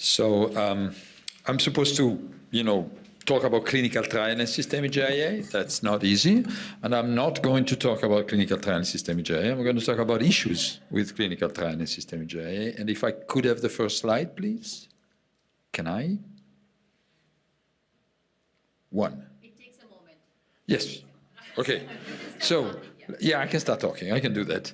So I'm supposed to, talk about clinical trial and systemic GIA. That's not easy. And I'm not going to talk about clinical trial and systemic GIA. I'm going to talk about issues with clinical trial and systemic GIA. And if I could have the first slide, please. Can I? One. It takes a moment. Yes. Okay. So, yeah, I can start talking. I can do that.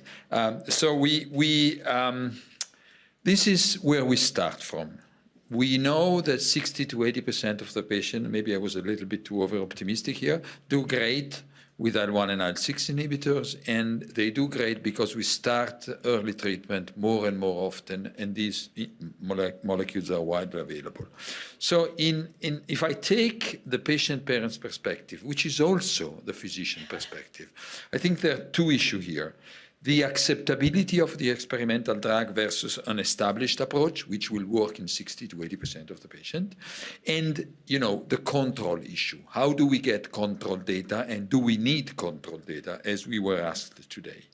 This is where we start from. We know that 60 to 80% of the patient, maybe I was a little bit too over-optimistic here, do great with IL-1 and IL-6 inhibitors, and they do great because we start early treatment more and more often, and these molecules are widely available. So if I take the patient-parent's perspective, which is also the physician perspective, I think there are two issues here. The acceptability of the experimental drug versus an established approach, which will work in 60 to 80% of the patient, and the control issue. How do we get control data, and do we need control data, as we were asked today?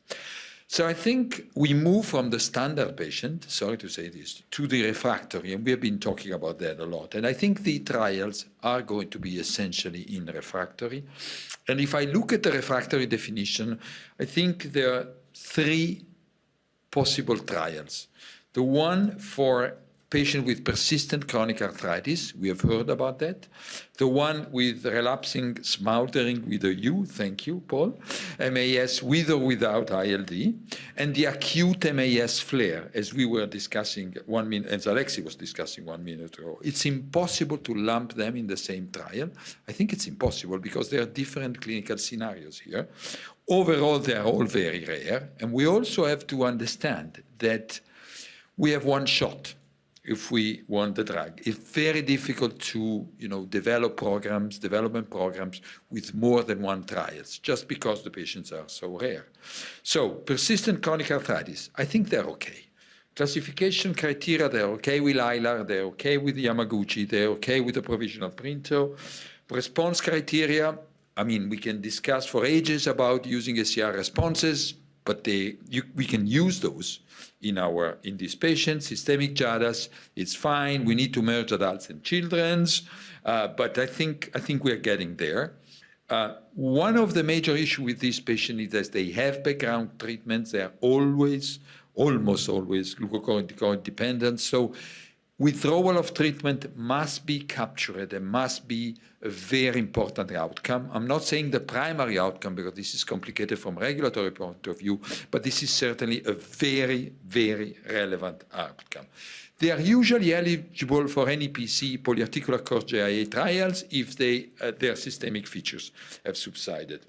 So I think we move from the standard patient, sorry to say this, to the refractory, and we have been talking about that a lot. And I think the trials are going to be essentially in refractory. And if I look at the refractory definition, I think there are three possible trials. The one for patient with persistent chronic arthritis, we have heard about that. The one with relapsing smoldering with a U, thank you, Paul, MAS with or without ILD, and the acute MAS flare, as we were discussing 1 minute, as Alexei was discussing 1 minute ago. It's impossible to lump them in the same trial. I think it's impossible because there are different clinical scenarios here. Overall, they are all very rare, and we also have to understand that we have one shot if we want the drug. It's very difficult to development programs with more than one trials, just because the patients are so rare. So persistent chronic arthritis, I think they're okay. Classification criteria, they're okay with ILAR, they're okay with Yamaguchi, they're okay with the provisional printer. Response criteria, I mean, we can discuss for ages about using SCR responses, but we can use those in these patients. Systemic JADAS, it's fine. We need to merge adults and children's, but I think we're getting there. One of the major issues with these patients is that they have background treatments. They are almost always glucocorticoid dependent. So withdrawal of treatment must be captured and must be a very important outcome. I'm not saying the primary outcome because this is complicated from a regulatory point of view, but this is certainly a very, very relevant outcome. They are usually eligible for NEPC polyarticular course GIA trials if their systemic features have subsided.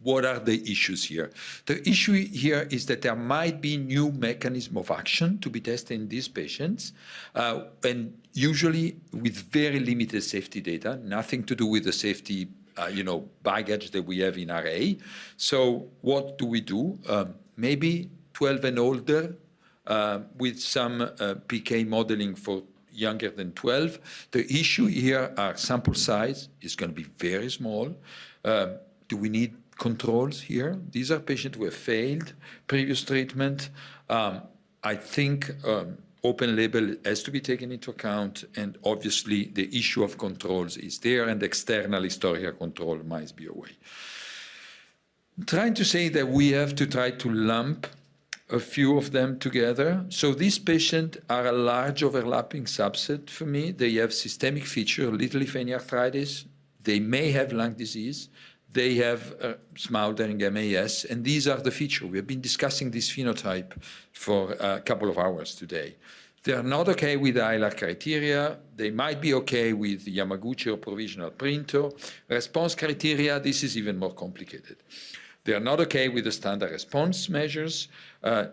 What are the issues here? The issue here is that there might be new mechanism of action to be tested in these patients, and usually with very limited safety data, nothing to do with the safety, baggage that we have in RA. So what do we do? Maybe 12 and older with some PK modeling for younger than 12. The issue here are sample size is going to be very small. Do we need controls here? These are patients who have failed previous treatment. I think open label has to be taken into account, and obviously the issue of controls is there, and external historical control might be a way. I'm trying to say that we have to try to lump a few of them together. So these patients are a large overlapping subset for me. They have systemic feature, little if any arthritis. They may have lung disease. They have smoldering MAS, and these are the features. We have been discussing this phenotype for a couple of hours today. They are not okay with the ILAR criteria. They might be okay with Yamaguchi or provisional printer. Response criteria, this is even more complicated. They are not okay with the standard response measures,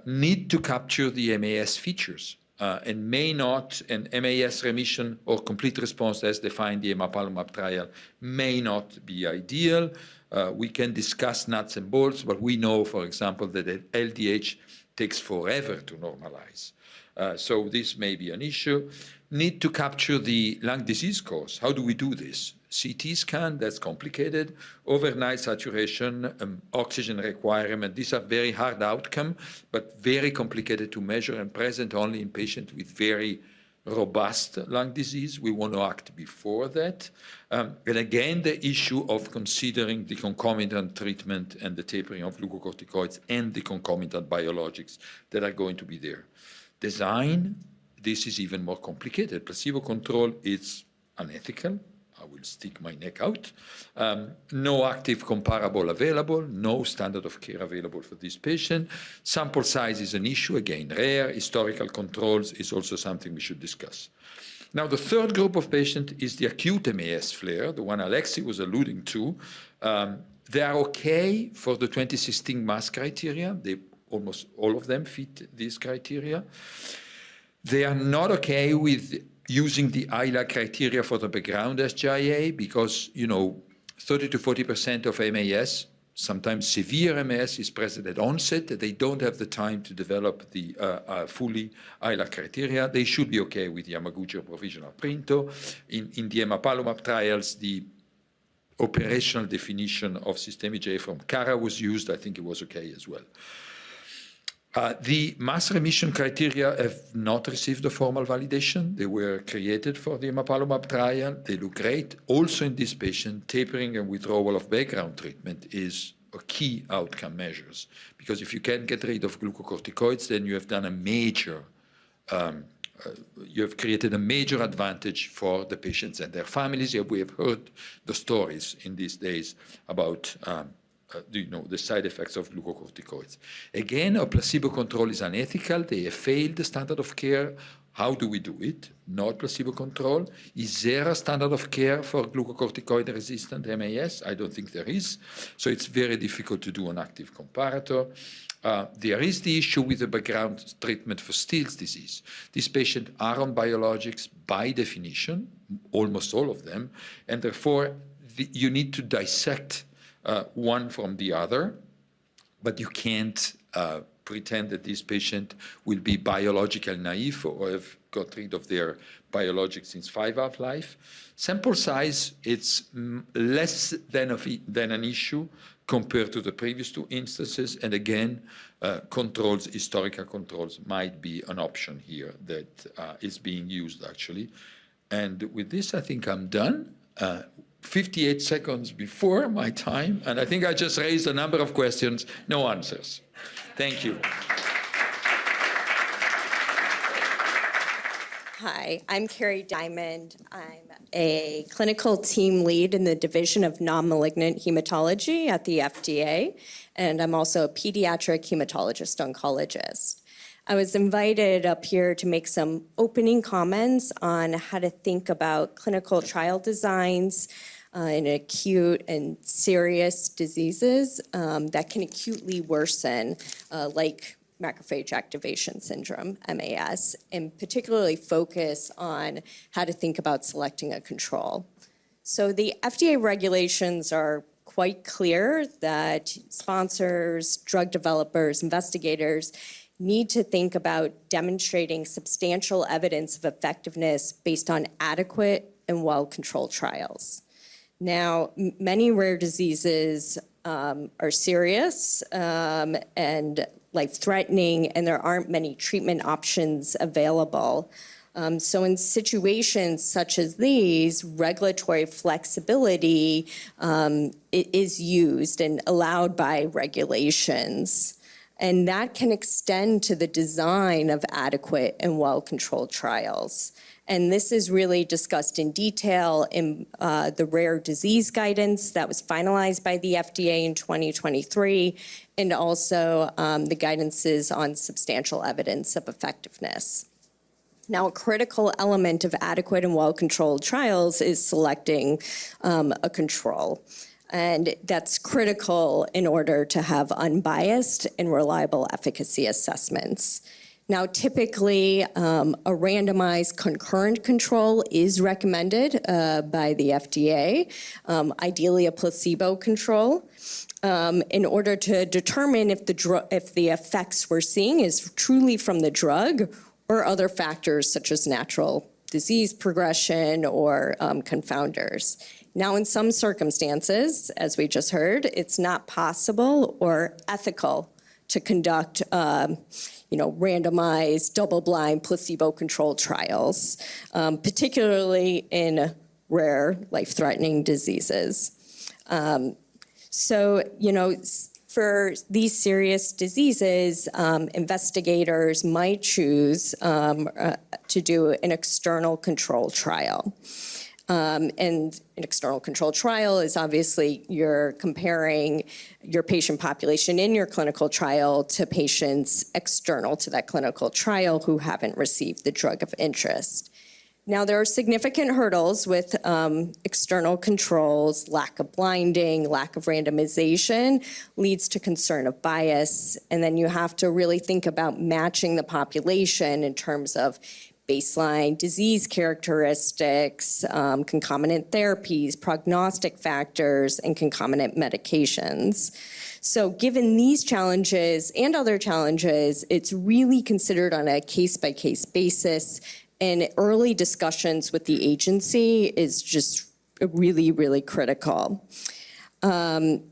need to capture the MAS features. And may not, an MAS remission or complete response as defined in the emapalumab trial may not be ideal. We can discuss nuts and bolts, but we know, for example, that LDH takes forever to normalize. So this may be an issue. Need to capture the lung disease course. How do we do this? CT scan, that's complicated. Overnight saturation, oxygen requirement. These are very hard outcome, but very complicated to measure and present only in patients with very robust lung disease. We want to act before that. And again, the issue of considering the concomitant treatment and the tapering of glucocorticoids and the concomitant biologics that are going to be there. Design, this is even more complicated. Placebo control is unethical. I will stick my neck out. No active comparable available, no standard of care available for this patient. Sample size is an issue, again, rare. Historical controls is also something we should discuss. Now, the third group of patients is the acute MAS flare, the one Alexei was alluding to. They are okay for the 2016 MAS criteria. Almost all of them fit these criteria. They are not okay with using the ILA criteria for the background SGIA because, 30 to 40% of MAS, sometimes severe MAS, is present at onset. They don't have the time to develop the fully ILA criteria. They should be okay with Yamaguchi or provisional Printo. In the emapalumab trials, the operational definition of systemic J from Carrie was used. I think it was okay as well. The mass remission criteria have not received a formal validation. They were created for the emapalumab trial. They look great. Also in this patient, tapering and withdrawal of background treatment is a key outcome measures. Because if you can't get rid of glucocorticoids, then you have done a major, you have created a major advantage for the patients and their families. We have heard the stories in these days about the side effects of glucocorticoids. Again, a placebo control is unethical. They have failed the standard of care. How do we do it? Not placebo control. Is there a standard of care for glucocorticoid-resistant MAS? I don't think there is. So it's very difficult to do an active comparator. There is the issue with the background treatment for Still's disease. These patients are on biologics by definition, almost all of them, and therefore you need to dissect one from the other, but you can't pretend that this patient will be biological naive or have got rid of their biologics since 5-hour life. Sample size, it's less than an issue compared to the previous two instances. And again, historical controls might be an option here that is being used actually. And with this, I think I'm done. 58 seconds before my time, and I think I just raised a number of questions, no answers. Thank you. Hi, I'm Carrie Diamond. I'm a clinical team lead in the Division of Non-Malignant Hematology at the FDA, and I'm also a pediatric hematologist-oncologist. I was invited up here to make some opening comments on how to think about clinical trial designs in acute and serious diseases that can acutely worsen, like macrophage activation syndrome, MAS, and particularly focus on how to think about selecting a control. So the FDA regulations are quite clear that sponsors, drug developers, investigators need to think about demonstrating substantial evidence of effectiveness based on adequate and well-controlled trials. Now, many rare diseases are serious and life-threatening, and there aren't many treatment options available. So in situations such as these, regulatory flexibility is used and allowed by regulations. And that can extend to the design of adequate and well-controlled trials. And this is really discussed in detail in the rare disease guidance that was finalized by the FDA in 2023, and also the guidances on substantial evidence of effectiveness. Now, a critical element of adequate and well-controlled trials is selecting a control. And that's critical in order to have unbiased and reliable efficacy assessments. Now, typically, a randomized concurrent control is recommended by the FDA, ideally a placebo control, in order to determine if the effects we're seeing is truly from the drug or other factors such as natural disease progression or confounders. Now, in some circumstances, as we just heard, it's not possible or ethical to conduct randomized, double-blind, placebo-controlled trials, particularly in rare, life-threatening diseases. For these serious diseases, investigators might choose to do an external control trial. And an external control trial is obviously you're comparing your patient population in your clinical trial to patients external to that clinical trial who haven't received the drug of interest. Now, there are significant hurdles with external controls. Lack of blinding, lack of randomization leads to concern of bias. And then you have to really think about matching the population in terms of baseline disease characteristics, concomitant therapies, prognostic factors, and concomitant medications. So given these challenges and other challenges, it's really considered on a case-by-case basis, and early discussions with the agency is just really, really critical. The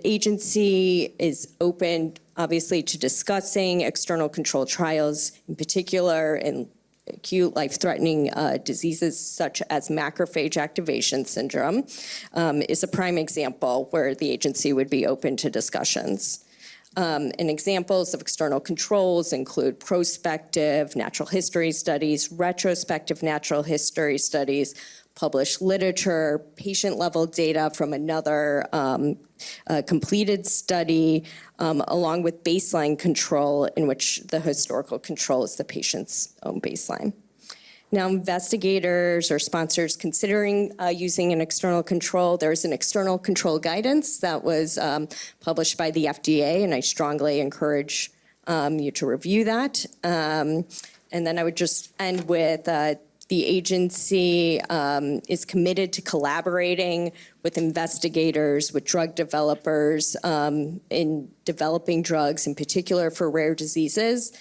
agency is open, obviously, to discussing external control trials, in particular in acute life-threatening diseases such as macrophage activation syndrome, is a prime example where the agency would be open to discussions. And examples of external controls include prospective natural history studies, retrospective natural history studies, published literature, patient-level data from another completed study, along with baseline control in which the historical control is the patient's own baseline. Now, investigators or sponsors considering using an external control, there's an external control guidance that was published by the FDA, and I strongly encourage you to review that. And then I would just end with the agency is committed to collaborating with investigators, with drug developers in developing drugs, in particular for rare diseases.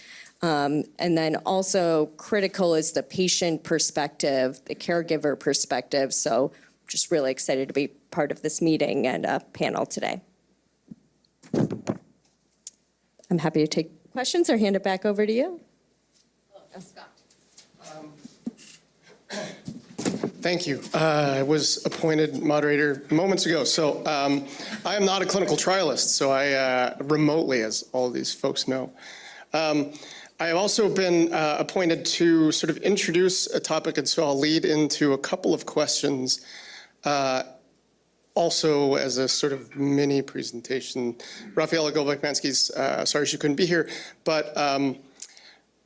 And then also critical is the patient perspective, the caregiver perspective. So just really excited to be part of this meeting and panel today. I'm happy to take questions or hand it back over to you. Scott. Thank you. I was appointed moderator moments ago. So I am not a clinical trialist, so I remotely, as all of these folks know. I have also been appointed to sort of introduce a topic, and so I'll lead into a couple of questions also as a sort of mini presentation. Rafaela Golubek-Mansky's, sorry she couldn't be here, but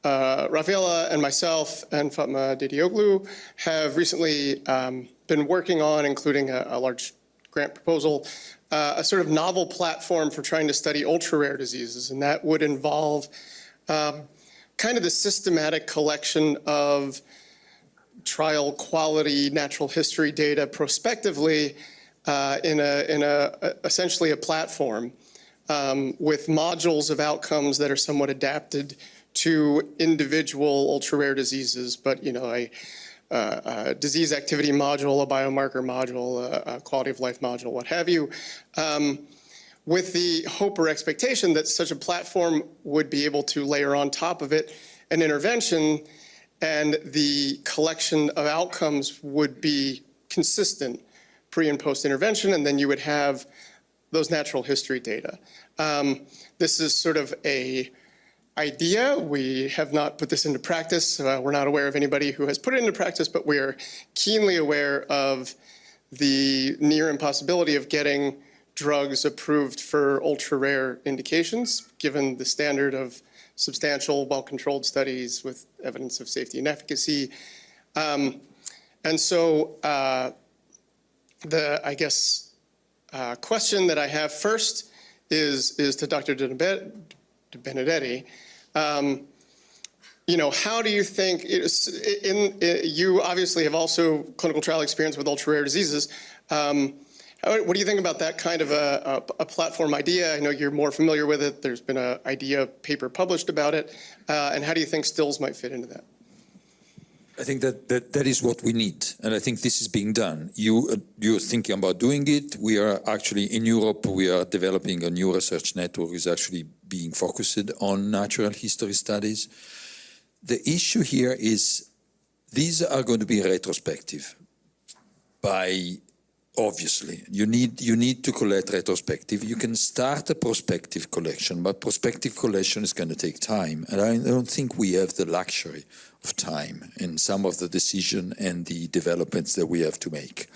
Rafaela and myself and Fatma Didioglu have recently been working on, including a large grant proposal, a sort of novel platform for trying to study ultra-rare diseases, and that would involve kind of the systematic collection of trial quality natural history data prospectively in essentially a platform with modules of outcomes that are somewhat adapted to individual ultra-rare diseases, but a disease activity module, a biomarker module, a quality of life module, what have you, with the hope or expectation that such a platform would be able to layer on top of it an intervention, and the collection of outcomes would be consistent pre and post intervention, and then you would have those natural history data. This is sort of a idea. We have not put this into practice. We're not aware of anybody who has put it into practice, but we are keenly aware of the near impossibility of getting drugs approved for ultra-rare indications, given the standard of substantial, well-controlled studies with evidence of safety and efficacy. And so the, I guess, question that I have first is to Dr. De Benedetti. How do you think, you obviously have also clinical trial experience with ultra-rare diseases. What do you think about that kind of a platform idea? I know you're more familiar with it. There's been an idea paper published about it. And how do you think stills might fit into that? I think that is what we need, and I think this is being done. You're thinking about doing it. We are actually in Europe. We are developing a new research network is actually being focused on natural history studies. The issue here is these are going to be retrospective. Obviously, you need to collect retrospective. You can start a prospective collection, but prospective collection is going to take time, and I don't think we have the luxury of time in some of the decision and the developments that we have to make.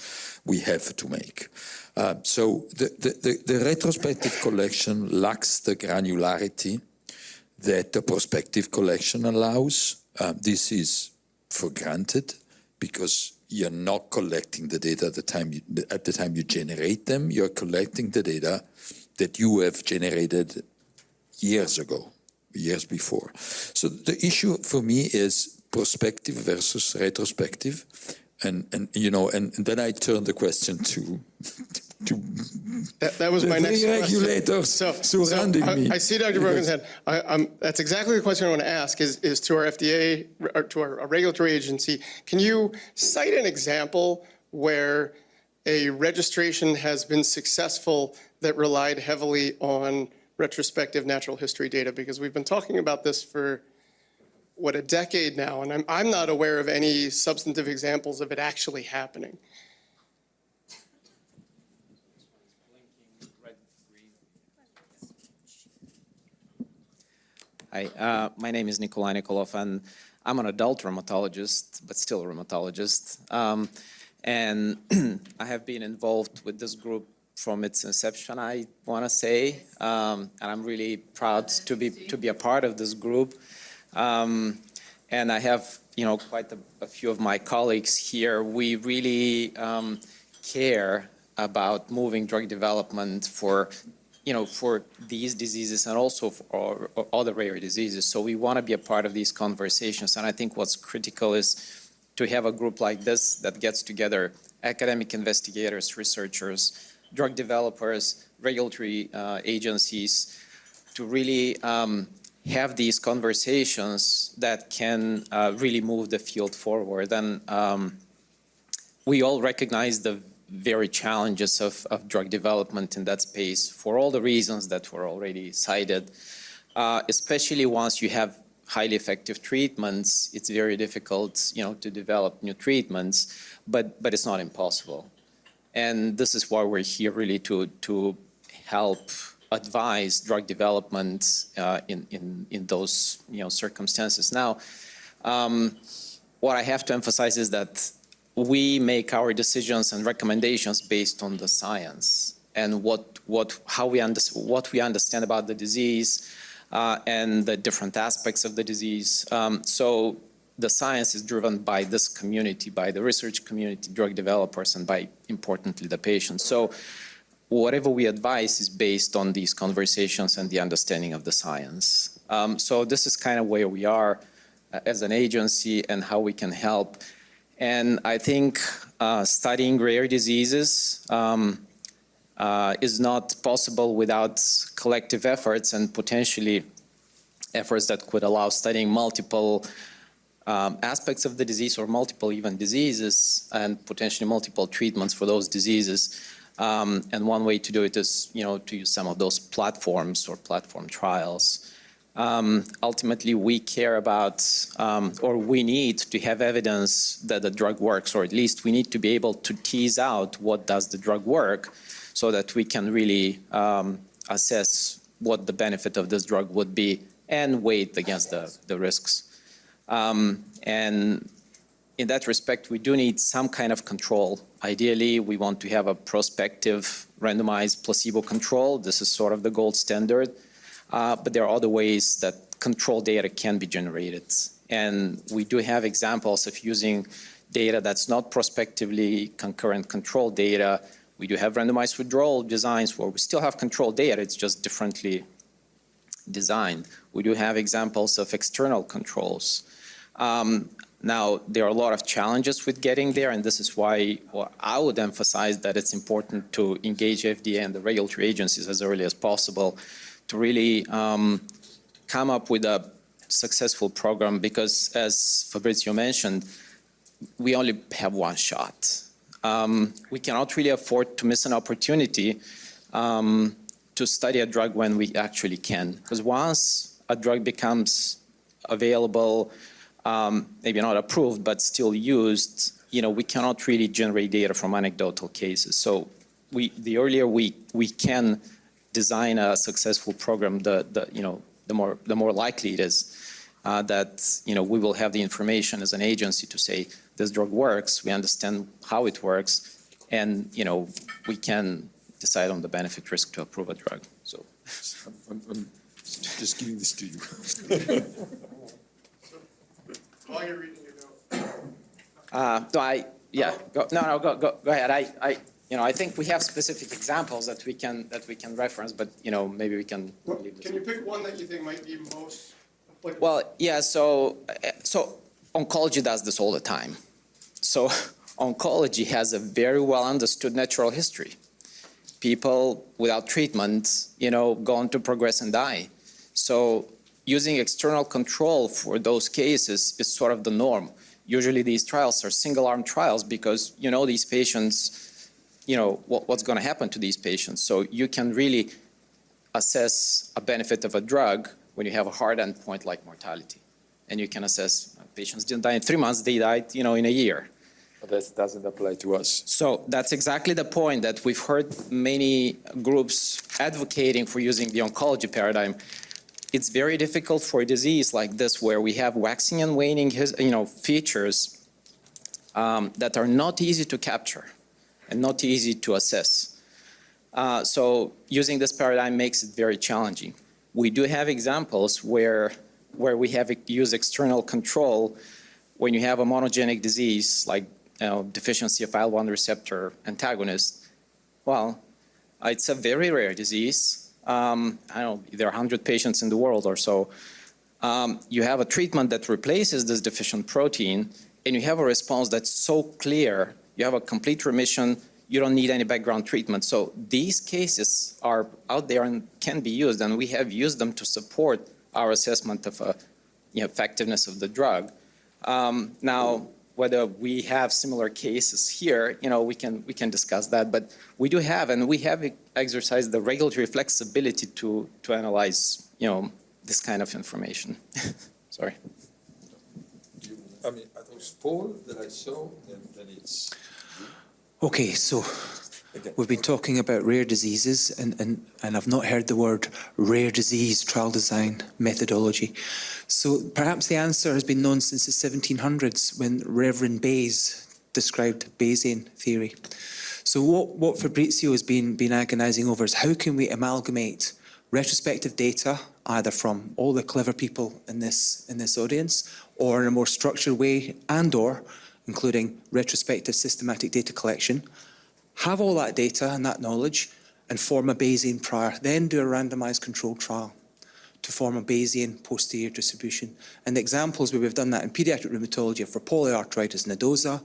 So the retrospective collection lacks the granularity that the prospective collection allows. This is for granted because you're not collecting the data at the time you generate them. You're collecting the data that you have generated years ago, years before. So the issue for me is prospective versus retrospective, and then I turn the question to that was my next question. Regulators surrounding me. I see Dr. Brogan's hand. That's exactly the question I want to ask is to our FDA, or to our regulatory agency. Can you cite an example where a registration has been successful that relied heavily on retrospective natural history data? Because we've been talking about this for, a decade now, and I'm not aware of any substantive examples of it actually happening. Hi, my name is Nikolov, and I'm an adult rheumatologist, but still a rheumatologist. And I have been involved with this group from its inception, I want to say, and I'm really proud to be a part of this group. And I have, quite a few of my colleagues here. We really care about moving drug development for these diseases and also for other rare diseases. So we want to be a part of these conversations. And I think what's critical is to have a group like this that gets together academic investigators, researchers, drug developers, regulatory agencies, to really have these conversations that can really move the field forward. And we all recognize the very challenges of drug development in that space for all the reasons that were already cited. Especially once you have highly effective treatments, it's very difficult, to develop new treatments, but it's not impossible. And this is why we're here really to help advise drug development in those circumstances. Now, what I have to emphasize is that we make our decisions and recommendations based on the science and what we understand about the disease and the different aspects of the disease. So the science is driven by this community, by the research community, drug developers, and by, importantly, the patients. So whatever we advise is based on these conversations and the understanding of the science. So this is kind of where we are as an agency and how we can help. And I think studying rare diseases is not possible without collective efforts and potentially efforts that could allow studying multiple aspects of the disease or multiple even diseases and potentially multiple treatments for those diseases. And one way to do it is, to use some of those platforms or platform trials. Ultimately, we care about, or we need to have evidence that the drug works, or at least we need to be able to tease out what does the drug work so that we can really assess what the benefit of this drug would be and weigh it against the risks. And in that respect, we do need some kind of control. Ideally, we want to have a prospective randomized placebo control. This is sort of the gold standard. But there are other ways that control data can be generated. And we do have examples of using data that's not prospectively concurrent control data. We do have randomized withdrawal designs where we still have control data, it's just differently designed. We do have examples of external controls. Now, there are a lot of challenges with getting there, and this is why I would emphasize that it's important to engage FDA and the regulatory agencies as early as possible to really come up with a successful program, because as Fabrizio mentioned, we only have one shot. We cannot really afford to miss an opportunity to study a drug when we actually can. Because once a drug becomes available, maybe not approved, but still used, we cannot really generate data from anecdotal cases. So the earlier we can design a successful program, the more likely it is that we will have the information as an agency to say this drug works, we understand how it works, and we can decide on the benefit risk to approve a drug. So I'm just giving this to you. While you're reading your note. Go ahead. I think we have specific examples that we can reference, but maybe we can. Can you pick one that you think might be most applicable? Well, yeah. So oncology does this all the time. So oncology has a very well understood natural history. People without treatment, go on to progress and die. So using external control for those cases is sort of the norm. Usually these trials are single-arm trials because these patients, what's going to happen to these patients. So you can really assess a benefit of a drug when you have a hard endpoint like mortality. And you can assess patients didn't die in 3 months, they died, in a year. But that doesn't apply to us. So that's exactly the point that we've heard many groups advocating for using the oncology paradigm. It's very difficult for a disease like this where we have waxing and waning features that are not easy to capture and not easy to assess. So using this paradigm makes it very challenging. We do have examples where we have used external control when you have a monogenic disease like deficiency of IL-1 receptor antagonist. Well, it's a very rare disease. I don't know, there are 100 patients in the world or so. You have a treatment that replaces this deficient protein, and you have a response that's so clear. You have a complete remission. You don't need any background treatment. So these cases are out there and can be used, and we have used them to support our assessment of effectiveness of the drug. Now, whether we have similar cases here, we can discuss that. But we do have, and we have exercised the regulatory flexibility to analyze, this kind of information. Sorry. I mean, are those polls that I saw, then it's... Okay, so we've been talking about rare diseases, and I've not heard the word rare disease trial design methodology. So perhaps the answer has been known since the 1700s when Reverend Bayes described Bayesian theory. So what Fabrizio has been agonising over is how can we amalgamate retrospective data, either from all the clever people in this audience, or in a more structured way, and/or including retrospective systematic data collection, have all that data and that knowledge, and form a Bayesian prior, then do a randomised controlled trial to form a Bayesian posterior distribution. And the examples where we've done that in paediatric rheumatology are for polyarthritis nodosa,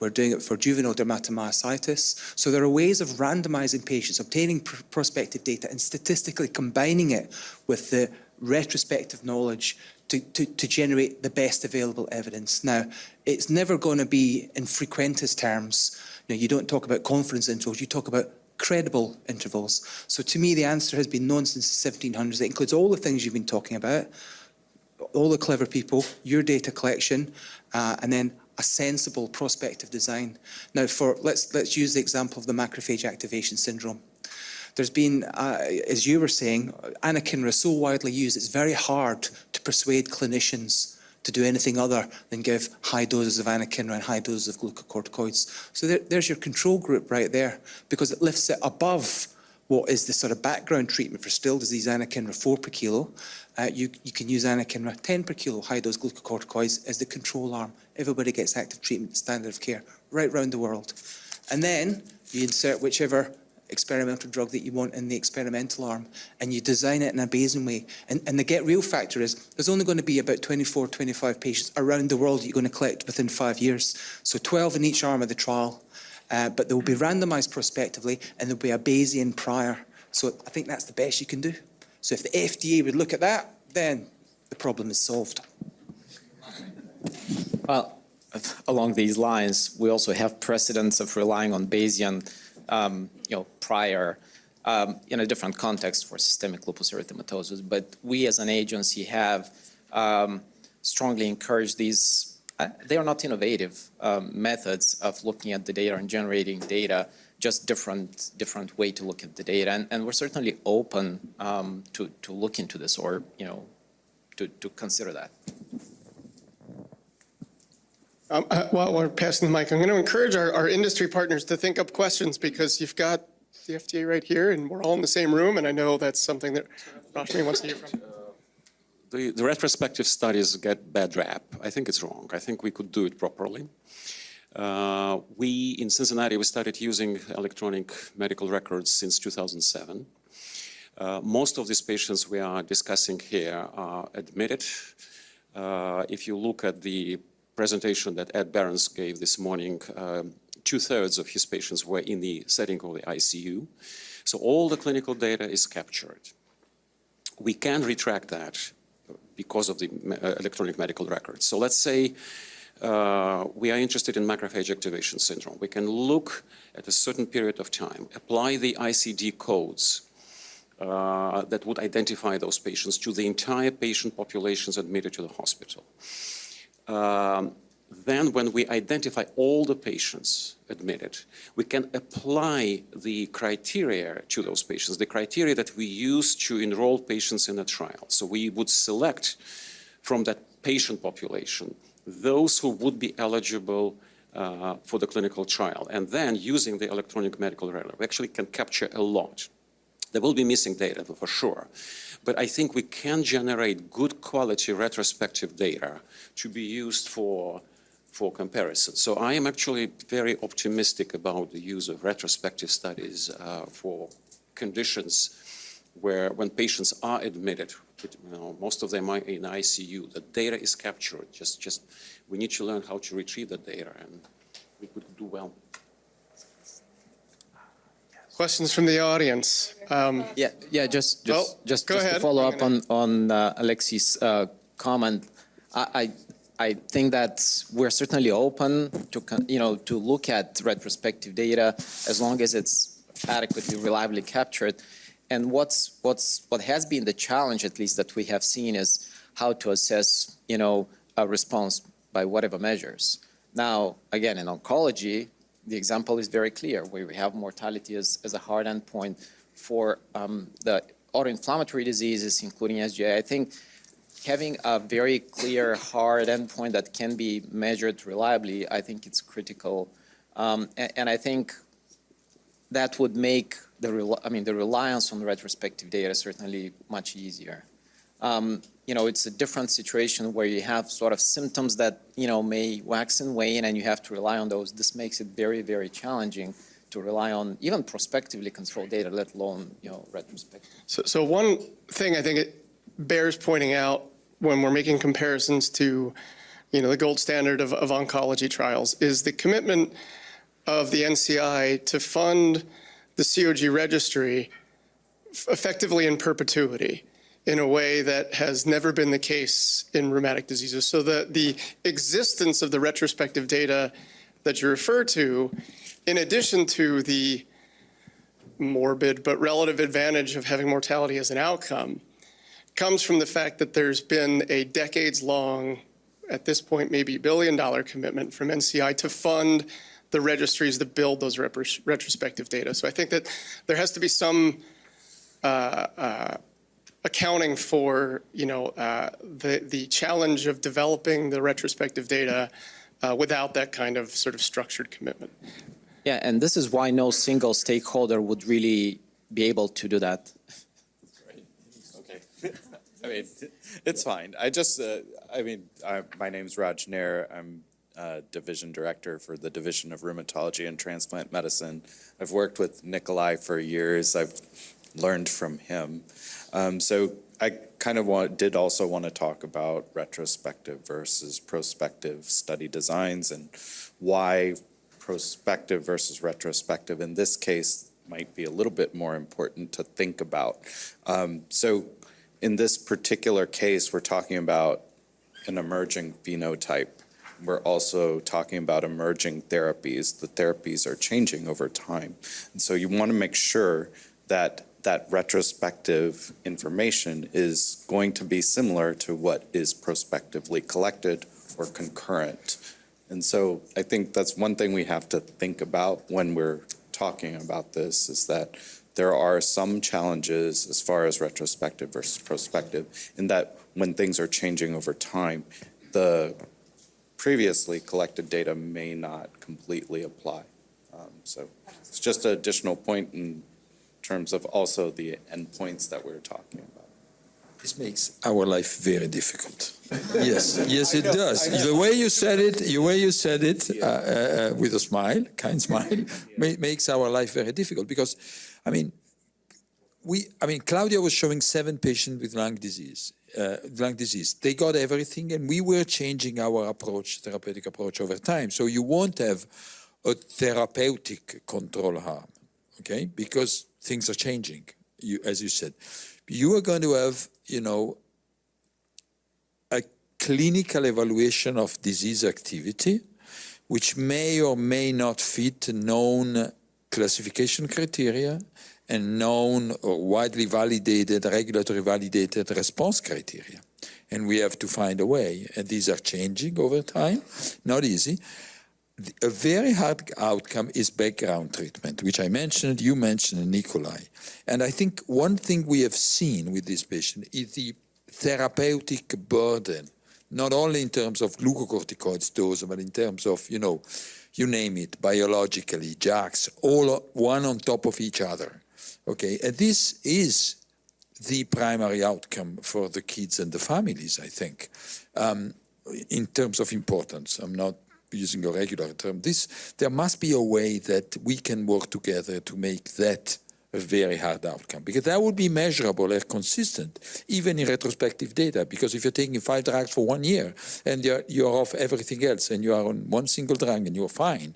we're doing it for juvenile dermatomyositis. So there are ways of randomising patients, obtaining prospective data and statistically combining it with the retrospective knowledge to generate the best available evidence. Now, it's never going to be in frequentist terms. You don't talk about confidence intervals, you talk about credible intervals. So to me, the answer has been known since the 1700s. It includes all the things you've been talking about, all the clever people, your data collection, and then a sensible prospective design. Now, let's use the example of the macrophage activation syndrome. There's been, as you were saying, anakinra is so widely used, it's very hard to persuade clinicians to do anything other than give high doses of anakinra and high doses of glucocorticoids. So there's your control group right there, because it lifts it above what is the sort of background treatment for still disease anakinra 4 per kilo. You can use anakinra 10 per kilo, high dose glucocorticoids as the control arm. Everybody gets active treatment, standard of care, right round the world. And then you insert whichever experimental drug that you want in the experimental arm, and you design it in a Bayesian way. And the get real factor is there's only going to be about 24, 25 patients around the world that you're going to collect within 5 years. So 12 in each arm of the trial, but they will be randomised prospectively, and there'll be a Bayesian prior. So I think that's the best you can do. So if the FDA would look at that, then the problem is solved. Well, along these lines, we also have precedents of relying on Bayesian, prior, in a different context for systemic lupus erythematosus. But we as an agency have strongly encouraged these, they are not innovative methods of looking at the data and generating data, just different way to look at the data. And we're certainly open to look into this or, to consider that. While we're passing the mic, I'm going to encourage our industry partners to think up questions because you've got the FDA right here and we're all in the same room, and I know that's something that Rashmi wants to hear from. The retrospective studies get bad rap. I think it's wrong. I think we could do it properly. In Cincinnati, we started using electronic medical records since 2007. Most of these patients we are discussing here are admitted. If you look at the presentation that Ed Behrens gave this morning, 2/3 of his patients were in the setting of the ICU. So all the clinical data is captured. We can retract that because of the electronic medical records. So let's say we are interested in macrophage activation syndrome. We can look at a certain period of time, apply the ICD codes that would identify those patients to the entire patient populations admitted to the hospital. Then when we identify all the patients admitted, we can apply the criteria to those patients, the criteria that we use to enroll patients in a trial. So we would select from that patient population those who would be eligible for the clinical trial. And then using the electronic medical record, we actually can capture a lot. There will be missing data for sure, but I think we can generate good quality retrospective data to be used for comparison. So I am actually very optimistic about the use of retrospective studies for conditions where when patients are admitted, most of them are in ICU, the data is captured. Just we need to learn how to retrieve the data, and we could do well. Questions from the audience? Just go ahead. to follow up on Alexei's comment. I think that we're certainly open to look at retrospective data as long as it's adequately, reliably captured. And what has been the challenge, at least that we have seen, is how to assess a response by whatever measures. Now, again, in oncology, the example is very clear, where we have mortality as a hard endpoint for the autoinflammatory diseases, including SGI. I think having a very clear, hard endpoint that can be measured reliably, I think it's critical. And I think that would make the reliance on the retrospective data certainly much easier. It's a different situation where you have sort of symptoms that, may wax and wane, and you have to rely on those. This makes it very, very challenging to rely on even prospectively controlled data, let alone, retrospective. So one thing I think it bears pointing out when we're making comparisons to, the gold standard of oncology trials is the commitment of the NCI to fund the COG registry effectively in perpetuity in a way that has never been the case in rheumatic diseases. So the existence of the retrospective data that you refer to, in addition to the morbid but relative advantage of having mortality as an outcome, comes from the fact that there's been a decades-long, at this point maybe billion-dollar commitment from NCI to fund the registries that build those retrospective data. So I think that there has to be some accounting for the challenge of developing the retrospective data without that kind of sort of structured commitment. Yeah, and this is why no single stakeholder would really be able to do that. Okay. It's fine. My name's Raj Nair. I'm Division Director for the Division of Rheumatology and Transplant Medicine. I've worked with Nikolay for years. I've learned from him. So I kind of did also want to talk about retrospective versus prospective study designs and why prospective versus retrospective in this case might be a little bit more important to think about. So in this particular case, we're talking about an emerging phenotype we're also talking about emerging therapies. The therapies are changing over time. And so you want to make sure that that retrospective information is going to be similar to what is prospectively collected or concurrent. And so I think that's one thing we have to think about when we're talking about this, is that there are some challenges as far as retrospective versus prospective, in that when things are changing over time, the previously collected data may not completely apply. So it's just an additional point in terms of also the endpoints that we're talking about. This makes our life very difficult. Yes, it does. The way you said it, with a smile, kind smile, makes our life very difficult because, Claudia was showing 7 patients with lung disease. They got everything, and we were changing our therapeutic approach over time. So you won't have a therapeutic control arm, okay? Because things are changing, as you said. You are going to have, a clinical evaluation of disease activity, which may or may not fit known classification criteria and known or widely validated, regulatory validated response criteria. And we have to find a way, and these are changing over time, not easy. A very hard outcome is background treatment, which I mentioned, you mentioned, Nikolay. And I think one thing we have seen with this patient is the therapeutic burden, not only in terms of glucocorticoids dose, but in terms of, you name it, biologically, JAKs, all one on top of each other. Okay, and this is the primary outcome for the kids and the families, I think, in terms of importance. I'm not using a regular term. There must be a way that we can work together to make that a very hard outcome, because that would be measurable and consistent, even in retrospective data, because if you're taking 5 drugs for 1 year and you're off everything else and you are on one single drug and you're fine,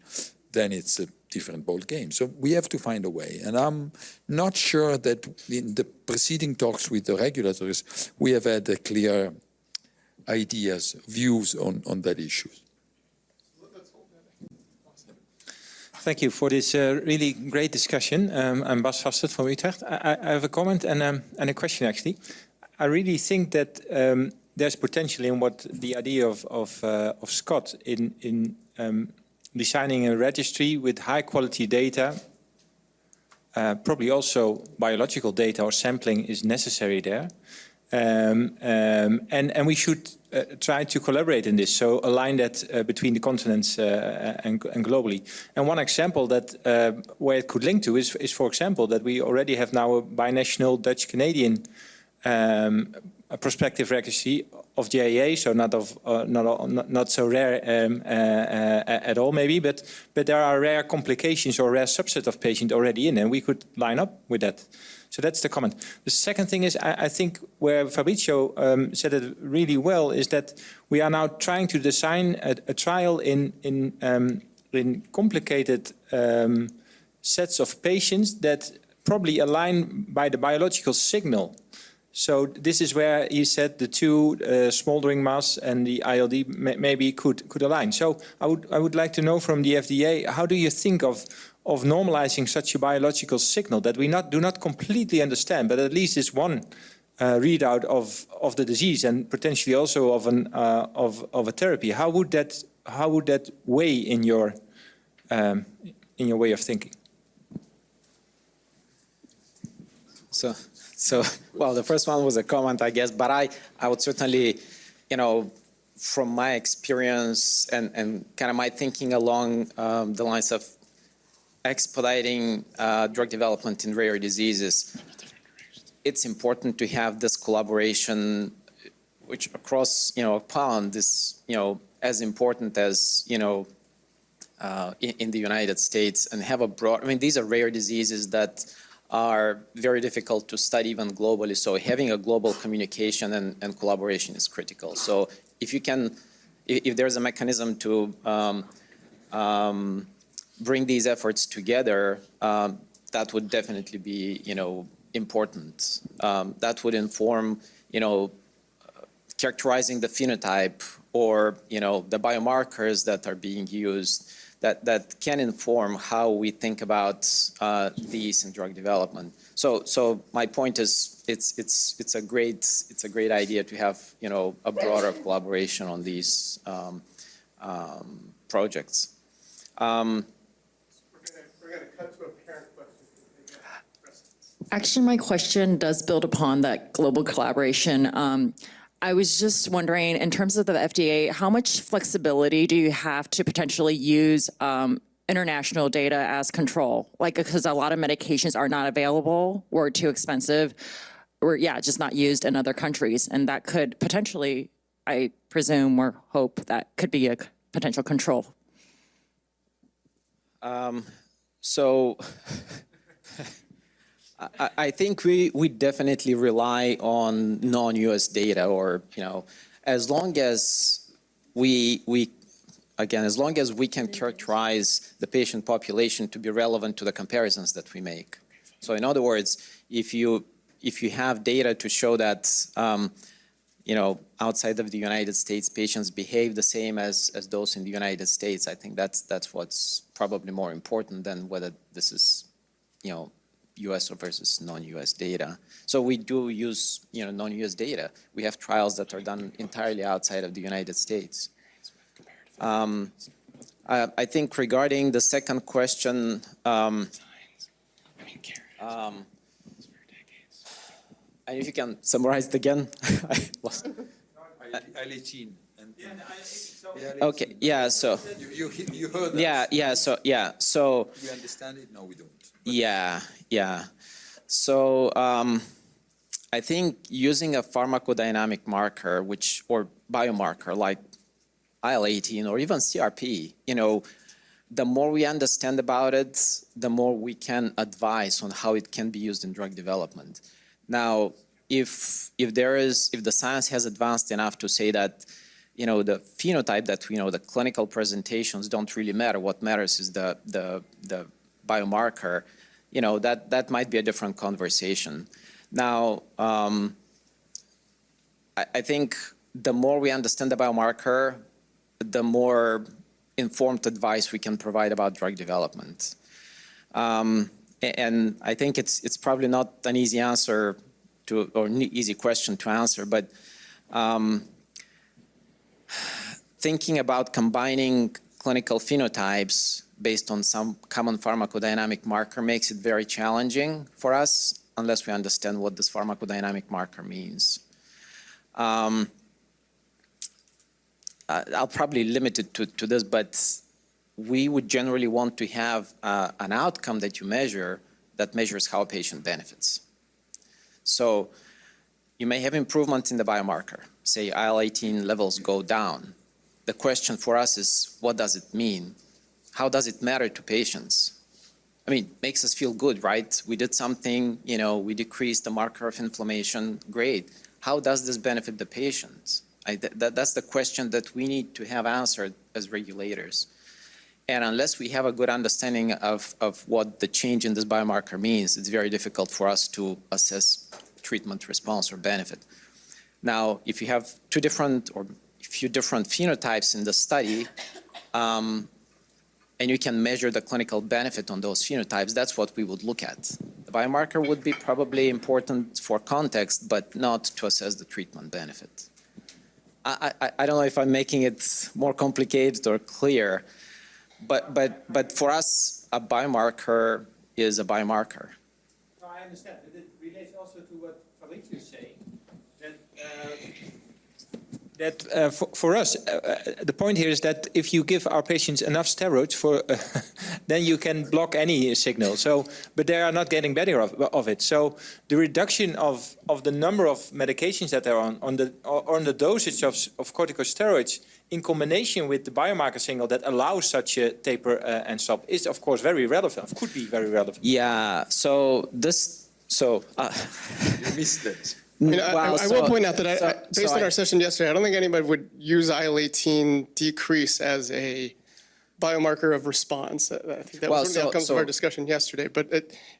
then it's a different ball game. So we have to find a way. And I'm not sure that in the preceding talks with the regulators, we have had a clear views on that issue. Thank you for this really great discussion. I'm Bas Vastert from Utrecht. I have a comment and a question, actually. I really think that there's potential in what the idea of Scott in designing a registry with high-quality data. Probably also biological data or sampling is necessary there. And we should try to collaborate in this, so align that between the continents and globally. And one example that where it could link to is, for example, that we already have now a binational Dutch-Canadian prospective registry of JAA, so not so rare at all maybe, but there are rare complications or rare subset of patients already in, and we could line up with that. So that's the comment. The second thing is, I think where Fabrizio said it really well, is that we are now trying to design a trial in complicated sets of patients that probably align by the biological signal. So this is where he said the 2 smoldering mass and the ILD maybe could align. So I would like to know from the FDA, how do you think of normalizing such a biological signal that we do not completely understand, but at least is one readout of the disease and potentially also of a therapy? How would that weigh in your way of thinking? So, well, the first one was a comment, I guess, but I would certainly, from my experience and kind of my thinking along the lines of expediting drug development in rare diseases, it's important to have this collaboration, which across, a pond is, as important as, in the United States, and have a broad, these are rare diseases that are very difficult to study even globally. So having a global communication and collaboration is critical. So if you can, if there's a mechanism to bring these efforts together, that would definitely be, important. That would inform, characterizing the phenotype or, the biomarkers that are being used that can inform how we think about these in drug development. So my point is, it's a great idea to have, a broader collaboration on these projects. We're going to cut to a parent question. Actually, my question does build upon that global collaboration. I was just wondering, in terms of the FDA, how much flexibility do you have to potentially use international data as control? Like, because a lot of medications are not available or too expensive or, just not used in other countries. And that could potentially, I presume or hope, that could be a potential control. So I think we definitely rely on non-US data, or, as long as as long as we can characterize the patient population to be relevant to the comparisons that we make. So in other words, if you have data to show that, outside of the United States, patients behave the same as those in the United States, I think that's what's probably more important than whether this is, US versus non-US data. So we do use, non-US data. We have trials that are done entirely outside of the United States. I think regarding the second question, and if you can summarize it again. I lost. Okay, yeah, so. You heard that. So. We understand it? No, we don't. Yeah. So I think using a pharmacodynamic marker, or biomarker like IL-18 or even CRP, the more we understand about it, the more we can advise on how it can be used in drug development. Now, if the science has advanced enough to say that, the phenotype that we know, the clinical presentations don't really matter. What matters is the biomarker, that might be a different conversation. Now, I think the more we understand the biomarker, the more informed advice we can provide about drug development. And I think it's probably not an easy answer or an easy question to answer, but thinking about combining clinical phenotypes based on some common pharmacodynamic marker makes it very challenging for us unless we understand what this pharmacodynamic marker means. I'll probably limit it to this, but we would generally want to have an outcome that you measure that measures how a patient benefits. So you may have improvement in the biomarker, say IL-18 levels go down. The question for us is, what does it mean? How does it matter to patients? I mean, it makes us feel good, right? We did something, we decreased the marker of inflammation, great. How does this benefit the patients? That's the question that we need to have answered as regulators. And unless we have a good understanding of what the change in this biomarker means, it's very difficult for us to assess treatment response or benefit. Now, if you have two different or a few different phenotypes in the study, and you can measure the clinical benefit on those phenotypes, that's what we would look at. The biomarker would be probably important for context, but not to assess the treatment benefit. I don't know if I'm making it more complicated or clear, but for us, a biomarker is a biomarker. No, I understand, but it relates also to what Fabrizio is saying, that for us, the point here is that if you give our patients enough steroids, then you can block any signal. So, but they are not getting better of it. So the reduction of the number of medications that they're on the dosage of corticosteroids in combination with the biomarker signal that allows such a taper and stop is, of course, very relevant, could be very relevant. Yeah, so You missed it. I mean, I will point out that based on our session yesterday, I don't think anybody would use IL-18 decrease as a biomarker of response. I think that was one of the outcomes of our discussion yesterday. But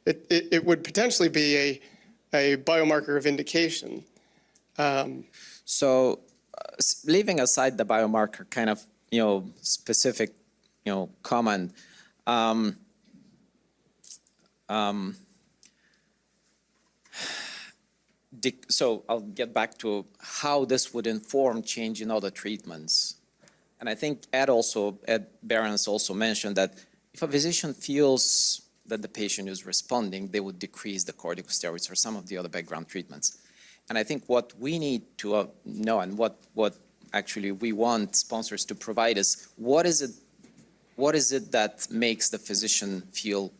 it would potentially be a biomarker of indication. So leaving aside the biomarker kind of, specific, comment, so I'll get back to how this would inform change in other treatments. And I think Ed Behrens also mentioned that if a physician feels that the patient is responding, they would decrease the corticosteroids or some of the other background treatments. And I think what we need to know, and what actually we want sponsors to provide is, what is it that makes the physician feel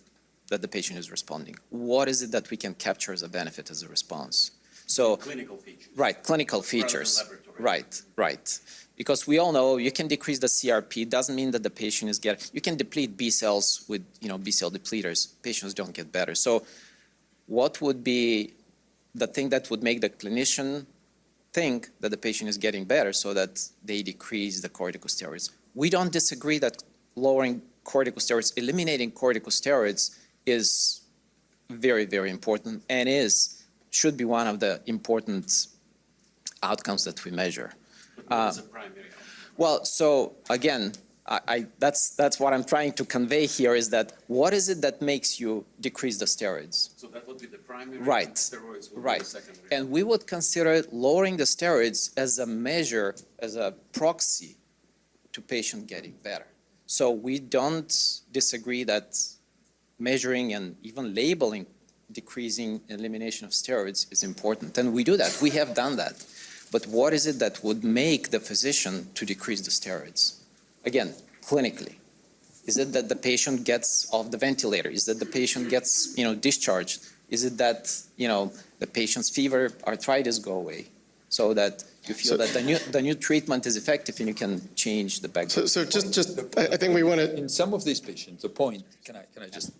that the patient is responding? What is it that we can capture as a benefit, as a response? So Clinical features. Right, clinical features. Right. Because we all know you can decrease the CRP, doesn't mean that the patient is getting, you can deplete B cells with, B cell depleters, patients don't get better. So what would be the thing that would make the clinician think that the patient is getting better so that they decrease the corticosteroids? We don't disagree that lowering corticosteroids, eliminating corticosteroids is very, very important and should be one of the important outcomes that we measure. As a primary outcome. Well, so again, that's what I'm trying to convey here is that what is it that makes you decrease the steroids? So that would be the primary. Right. And steroids would be Right. the secondary. And we would consider lowering the steroids as a measure, as a proxy to patient getting better. So we don't disagree that measuring and even labeling decreasing elimination of steroids is important. And we do that. We have done that. But what is it that would make the physician to decrease the steroids? Again, clinically. Is it that the patient gets off the ventilator? Is it that the patient gets, discharged? Is it that, the patient's fever, arthritis go away? So that you feel that the new treatment is effective and you can change the background. So I think we want to. In some of these patients, the point,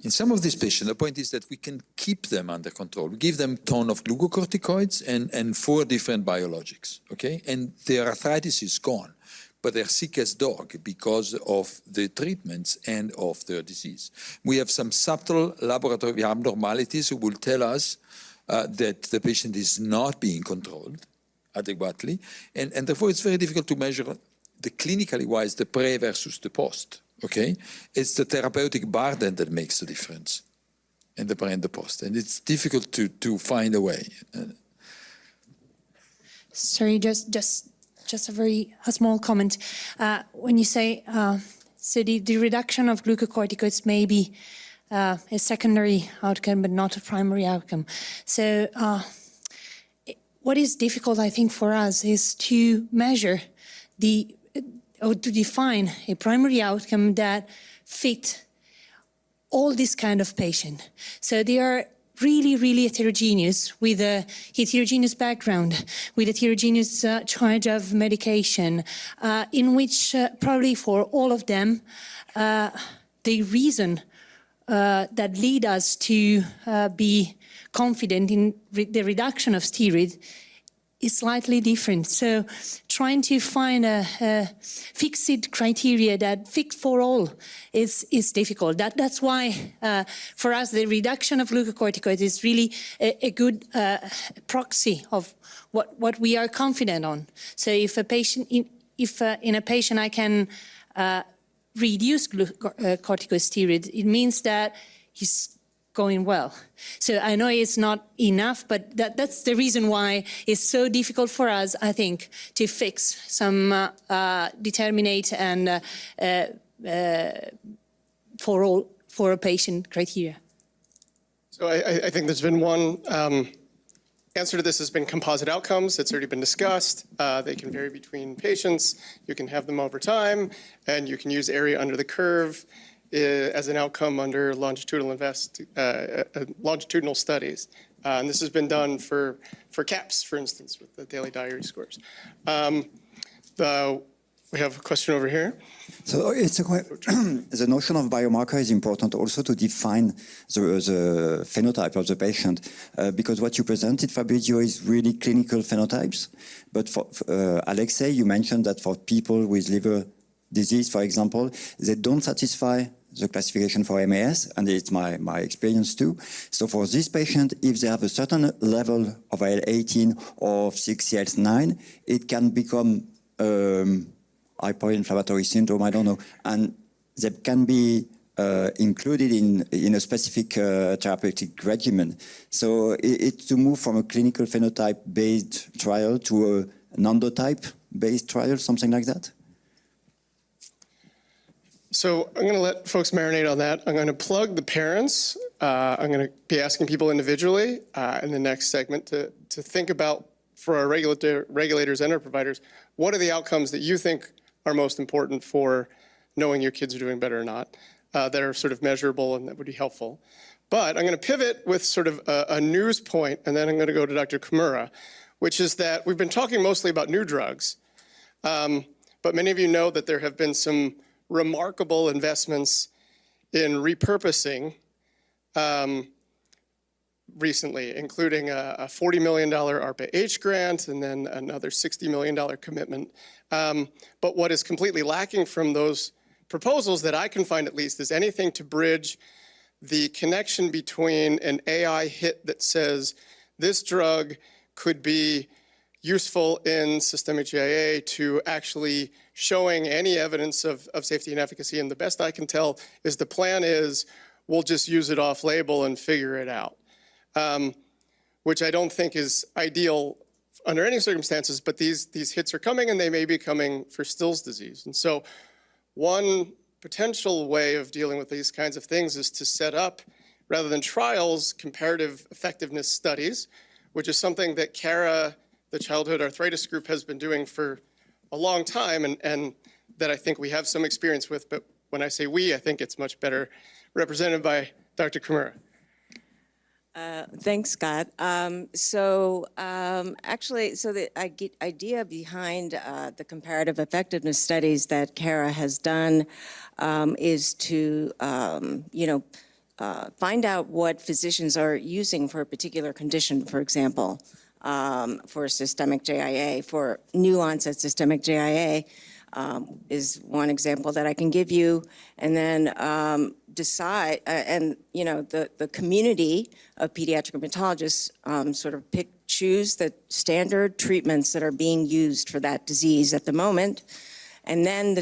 in some of these patients, the point is that we can keep them under control. We give them ton of glucocorticoids and 4 different biologics, okay? And their arthritis is gone, but they're sick as dog because of the treatments and of their disease. We have some subtle laboratory abnormalities who will tell us that the patient is not being controlled adequately, and therefore it's very difficult to measure the clinically wise, the pre versus the post, okay? It's the therapeutic burden that makes the difference in the pre and the post, and it's difficult to find a way. Sorry, just a small comment. When you say, so the reduction of glucocorticoids may be a secondary outcome, but not a primary outcome. So what is difficult, I think, for us is to measure or to define a primary outcome that fit all this kind of patient. So they are really, really heterogeneous, with a heterogeneous background, with a heterogeneous charge of medication, in which probably for all of them, the reason that lead us to be confident in the reduction of steroid is slightly different. So trying to find a fixed criteria that fit for all is difficult. That's why for us the reduction of glucocorticoids is really a good proxy of what we are confident on. So if in a patient I can reduce corticosteroids, it means that he's going well. So I know it's not enough, but that's the reason why it's so difficult for us, I think, to fix some determinate and for a patient criteria. So I think there's been one answer to this has been composite outcomes. It's already been discussed. They can vary between patients. You can have them over time, and you can use area under the curve as an outcome under longitudinal studies. And this has been done for CAPS, for instance, with the daily diary scores. We have a question over here. So the notion of biomarker is important also to define the phenotype of the patient, because what you presented, Fabrizio, is really clinical phenotypes. But for Alexei, you mentioned that for people with liver disease, for example, they don't satisfy the classification for MAS, and it's my experience too. So for this patient, if they have a certain level of IL-18 or 6CL9, it can become hyperinflammatory syndrome, I don't know, and they can be included in a specific therapeutic regimen. So it's to move from a clinical phenotype-based trial to a endotype-based trial, something like that? So I'm going to let folks marinate on that. I'm going to plug the parents. I'm going to be asking people individually in the next segment to think about, for our regulators and our providers, what are the outcomes that you think are most important for knowing your kids are doing better or not, that are sort of measurable and that would be helpful. But I'm going to pivot with sort of a news point, and then I'm going to go to Dr. Kimura, which is that we've been talking mostly about new drugs, but many of you know that there have been some remarkable investments in repurposing recently, including a $40 million ARPA-H grant and then another $60 million commitment. But what is completely lacking from those proposals that I can find at least is anything to bridge the connection between an AI hit that says this drug could be useful in systemic GIA to actually showing any evidence of safety and efficacy. And the best I can tell is the plan is we'll just use it off label and figure it out, which I don't think is ideal under any circumstances, but these hits are coming and they may be coming for Still's disease. And so one potential way of dealing with these kinds of things is to set up, rather than trials, comparative effectiveness studies, which is something that Carrie, the childhood arthritis group, has been doing for a long time and that I think we have some experience with. But when I say we, I think it's much better represented by Dr. Kimura. Thanks, Scott. Actually, the idea behind the comparative effectiveness studies that Carrie has done is to, find out what physicians are using for a particular condition, for example, for systemic JIA, for new onset systemic JIA, is one example that I can give you, and then decide, the community of pediatric rheumatologists sort of choose the standard treatments that are being used for that disease at the moment, and then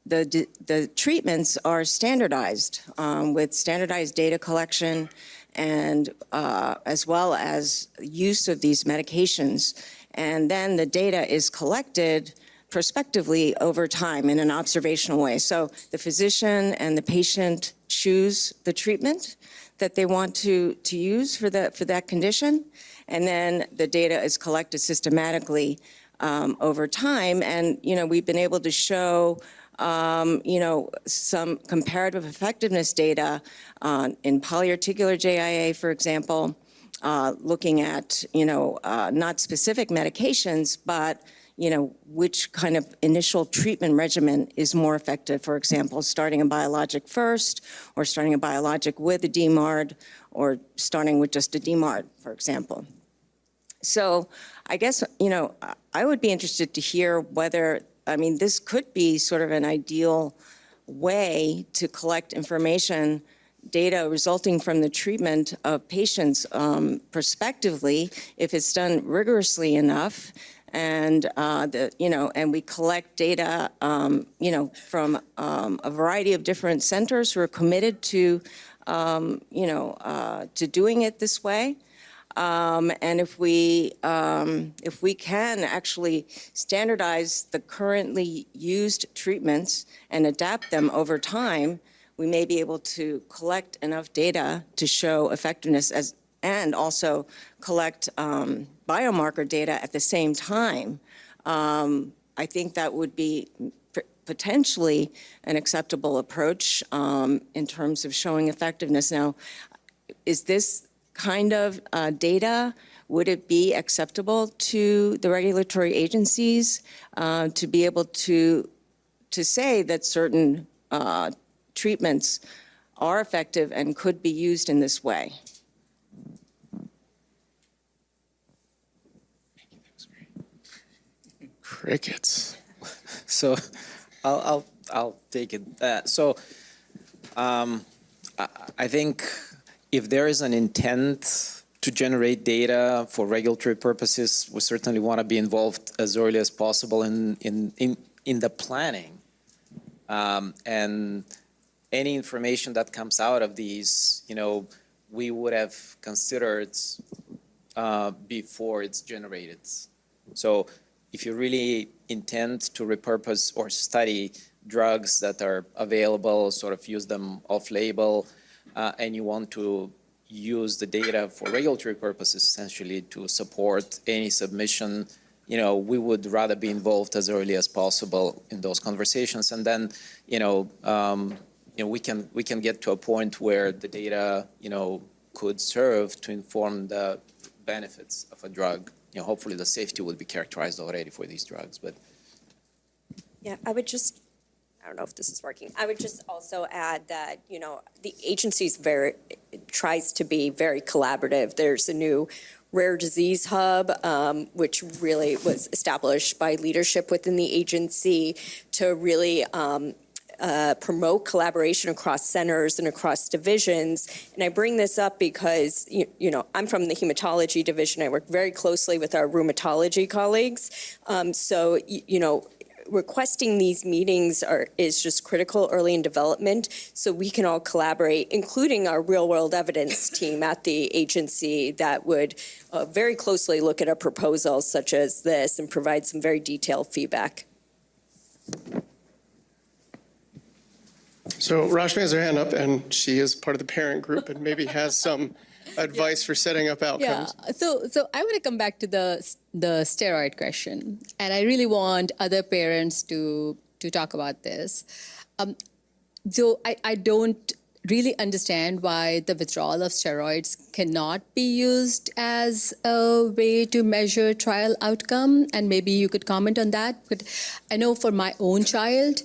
the treatments are standardized with standardized data collection and as well as use of these medications, and then the data is collected prospectively over time in an observational way. So the physician and the patient choose the treatment that they want to use for that condition, and then the data is collected systematically over time. And we've been able to show some comparative effectiveness data in polyarticular JIA, for example, looking at not specific medications, but which kind of initial treatment regimen is more effective, for example, starting a biologic first, or starting a biologic with a DMARD, or starting with just a DMARD, for example. So I guess, I would be interested to hear whether, this could be sort of an ideal way to collect information, data resulting from the treatment of patients prospectively, if it's done rigorously enough. And and we collect data, from a variety of different centers who are committed to, to doing it this way. And if we can actually standardize the currently used treatments and adapt them over time, we may be able to collect enough data to show effectiveness and also collect biomarker data at the same time. I think that would be potentially an acceptable approach in terms of showing effectiveness. Now, is this kind of data, would it be acceptable to the regulatory agencies to be able to say that certain treatments are effective and could be used in this way? Crickets. So I'll take it. I think if there is an intent to generate data for regulatory purposes. We certainly want to be involved as early as possible in the planning. And any information that comes out of these, we would have considered before it's generated. So if you really intend to repurpose or study drugs that are available, sort of use them off-label, and you want to use the data for regulatory purposes, essentially to support any submission, we would rather be involved as early as possible in those conversations. And then, we can get to a point where the data, could serve to inform the benefits of a drug. Hopefully the safety will be characterized already for these drugs, but. Yeah, I don't know if this is working. I would just also add that, the agency's tries to be very collaborative. There's a new rare disease hub, which really was established by leadership within the agency to really promote collaboration across centers and across divisions. And I bring this up because, I'm from the hematology division. I work very closely with our rheumatology colleagues. So, requesting these meetings is just critical early in development so we can all collaborate, including our real-world evidence team at the agency that would very closely look at a proposal such as this and provide some very detailed feedback. So Rashmi has her hand up, and she is part of the parent group and maybe has some advice for setting up outcomes. Yeah, so I want to come back to the steroid question, and I really want other parents to talk about this. So I don't really understand why the withdrawal of steroids cannot be used as a way to measure trial outcome, and maybe you could comment on that. But I know for my own child,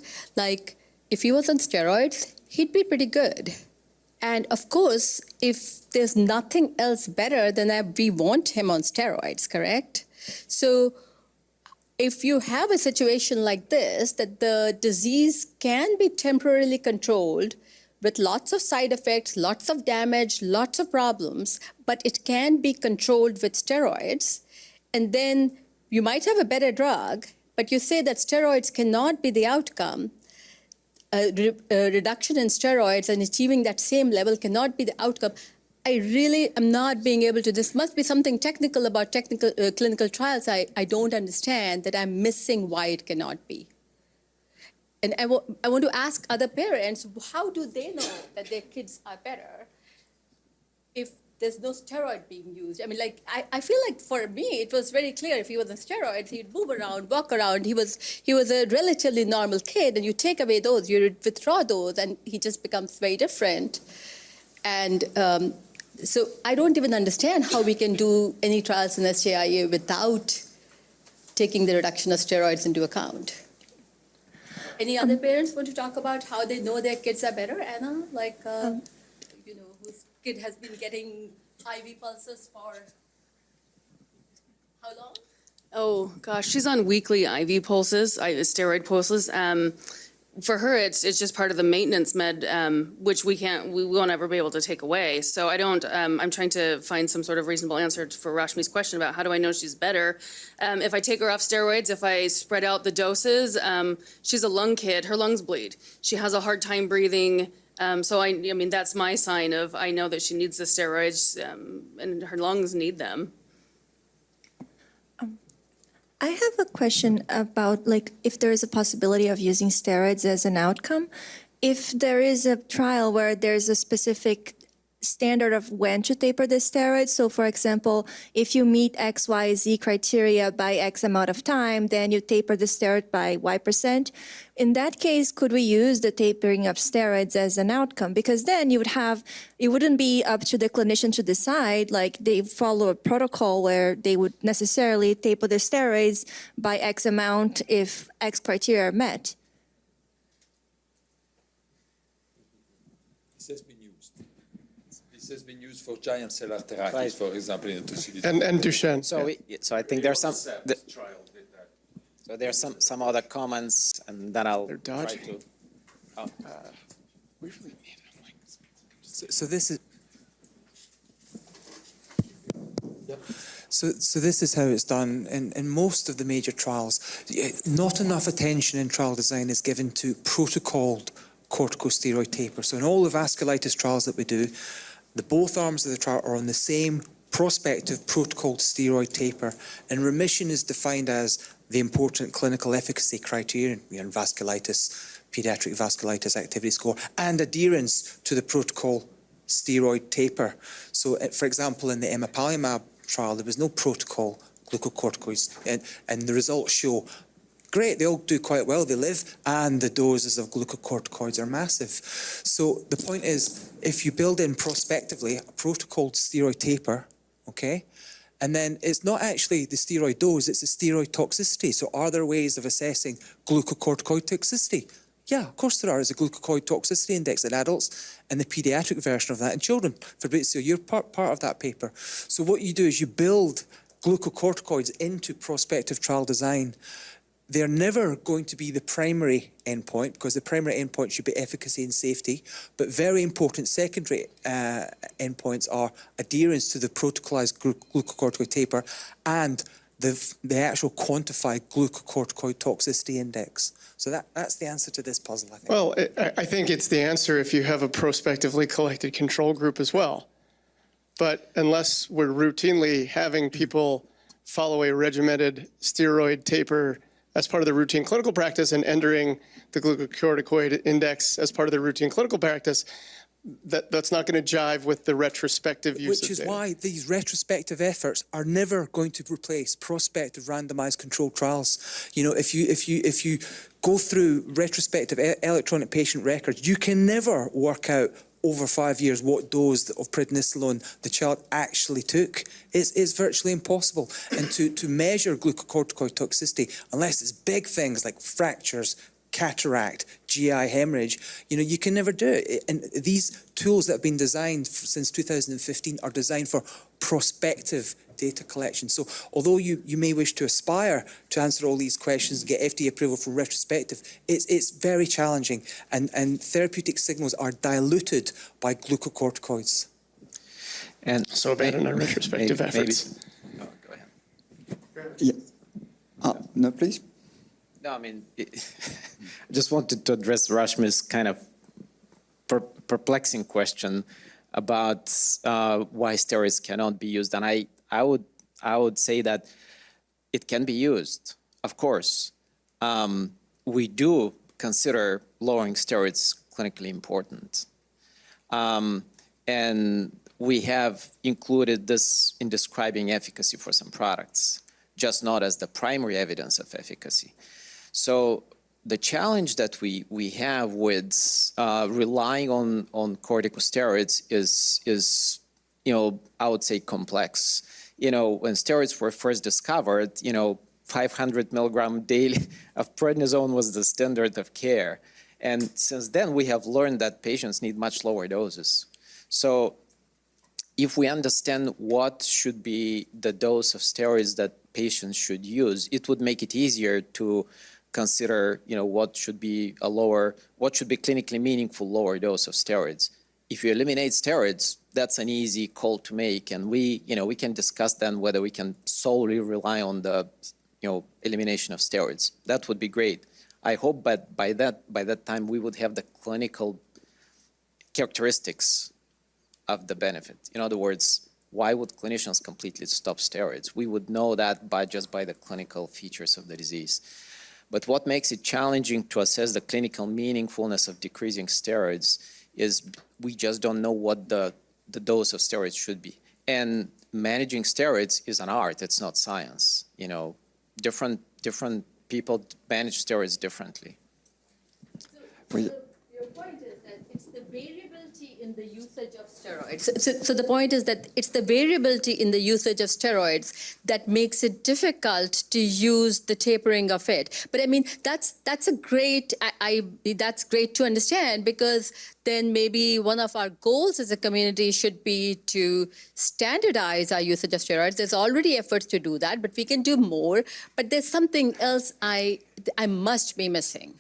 if he was on steroids, he'd be pretty good. And of course, if there's nothing else better, then we want him on steroids, correct? So if you have a situation like this, that the disease can be temporarily controlled with lots of side effects, lots of damage, lots of problems, but it can be controlled with steroids, and then you might have a better drug, but you say that steroids cannot be the outcome. A reduction in steroids and achieving that same level cannot be the outcome. I really am not being able to. This must be something technical about clinical trials. I don't understand that I'm missing why it cannot be. And I want to ask other parents, how do they know that their kids are better if there's no steroid being used? I mean, I feel like for me, it was very clear if he was on steroids, he'd move around, walk around. He was a relatively normal kid, and you take away those, you withdraw those, and he just becomes very different. And so I don't even understand how we can do any trials in SJIA without taking the reduction of steroids into account. Any other parents want to talk about how they know their kids are better, Anna? Whose kid has been getting IV pulses for how long? Oh, gosh, she's on weekly IV pulses, steroid pulses. For her, it's just part of the maintenance med, which we won't ever be able to take away. So I'm trying to find some sort of reasonable answer for Rashmi's question about how do I know she's better. If I take her off steroids, if I spread out the doses, she's a lung kid, her lungs bleed. She has a hard time breathing. So I mean, that's my sign of, I know that she needs the steroids and her lungs need them. I have a question about if there is a possibility of using steroids as an outcome. If there is a trial where there's a specific standard of when to taper the steroids, so for example, if you meet X, Y, Z criteria by X amount of time, then you taper the steroid by Y%. In that case, could we use the tapering of steroids as an outcome? Because then it wouldn't be up to the clinician to decide, they follow a protocol where they would necessarily taper the steroids by X amount if X criteria are met. This has been used for giant cell arteritis, for example, in autosomal. And Duchenne. So I think there's some. So there's some other comments, and then I'll try to. So this is. So this is how it's done in most of the major trials. Not enough attention in trial design is given to protocoled corticosteroid taper. So in all the vasculitis trials that we do, both arms of the trial are on the same prospective protocoled steroid taper, and remission is defined as the important clinical efficacy criterion in vasculitis, pediatric vasculitis activity score, and adherence to the protocol steroid taper. So, for example, in the emapalumab trial, there was no protocol glucocorticoids, and the results show, great, they all do quite well, they live, and the doses of glucocorticoids are massive. So the point is, if you build in prospectively a protocol steroid taper, okay, and then it's not actually the steroid dose, it's the steroid toxicity. So are there ways of assessing glucocorticoid toxicity? Yeah, of course there are. There's a glucocorticoid toxicity index in adults and the pediatric version of that in children. Fabrizio, you're part of that paper. So what you do is you build glucocorticoids into prospective trial design. They're never going to be the primary endpoint, because the primary endpoint should be efficacy and safety, but very important secondary endpoints are adherence to the protocolized glucocorticoid taper and the actual quantified glucocorticoid toxicity index. So that's the answer to this puzzle, I think. Well, I think it's the answer if you have a prospectively collected control group as well. But unless we're routinely having people follow a regimented steroid taper as part of the routine clinical practice and entering the glucocorticoid index as part of the routine clinical practice, that's not going to jive with the retrospective use of Which is data. why these retrospective efforts are never going to replace prospective randomized controlled trials. You know, if you go through retrospective electronic patient records, you can never work out over 5 years what dose of prednisolone the child actually took. It's virtually impossible. And to measure glucocorticoid toxicity, unless it's big things like fractures, cataract, GI hemorrhage, you know, you can never do it. And these tools that have been designed since 2015 are designed for prospective data collection. So although you may wish to aspire to answer all these questions and get FDA approval for retrospective, it's very challenging, and therapeutic signals are diluted by glucocorticoids. And So abandon our retrospective efforts. Oh, go ahead. Yeah. No, please. No, I mean, I just wanted to address Rashmi's kind of perplexing question about why steroids cannot be used. And I would say that it can be used, of course. We do consider lowering steroids clinically important. And we have included this in describing efficacy for some products, just not as the primary evidence of efficacy. So the challenge that we have with relying on corticosteroids is, you know, I would say complex. You know, when steroids were first discovered, you know, 500 milligram daily of prednisone was the standard of care. And since then, we have learned that patients need much lower doses. So if we understand what should be the dose of steroids that patients should use, it would make it easier to consider, you know, what should be clinically meaningful lower dose of steroids. If you eliminate steroids, that's an easy call to make, and we can discuss then whether we can solely rely on the, you know, elimination of steroids. That would be great. I hope that by that time we would have the clinical characteristics of the benefit. In other words, why would clinicians completely stop steroids? We would know that just by the clinical features of the disease. But what makes it challenging to assess the clinical meaningfulness of decreasing steroids is we just don't know what the dose of steroids should be. And managing steroids is an art, it's not science. You know, different people manage steroids differently. So your point is that it's the variability in the usage of steroids. So the point is that it's the variability in the usage of steroids that makes it difficult to use the tapering of it. But I mean, that's a great, that's great to understand, because then maybe one of our goals as a community should be to standardize our usage of steroids. There's already efforts to do that, but we can do more. But there's something else I must be missing.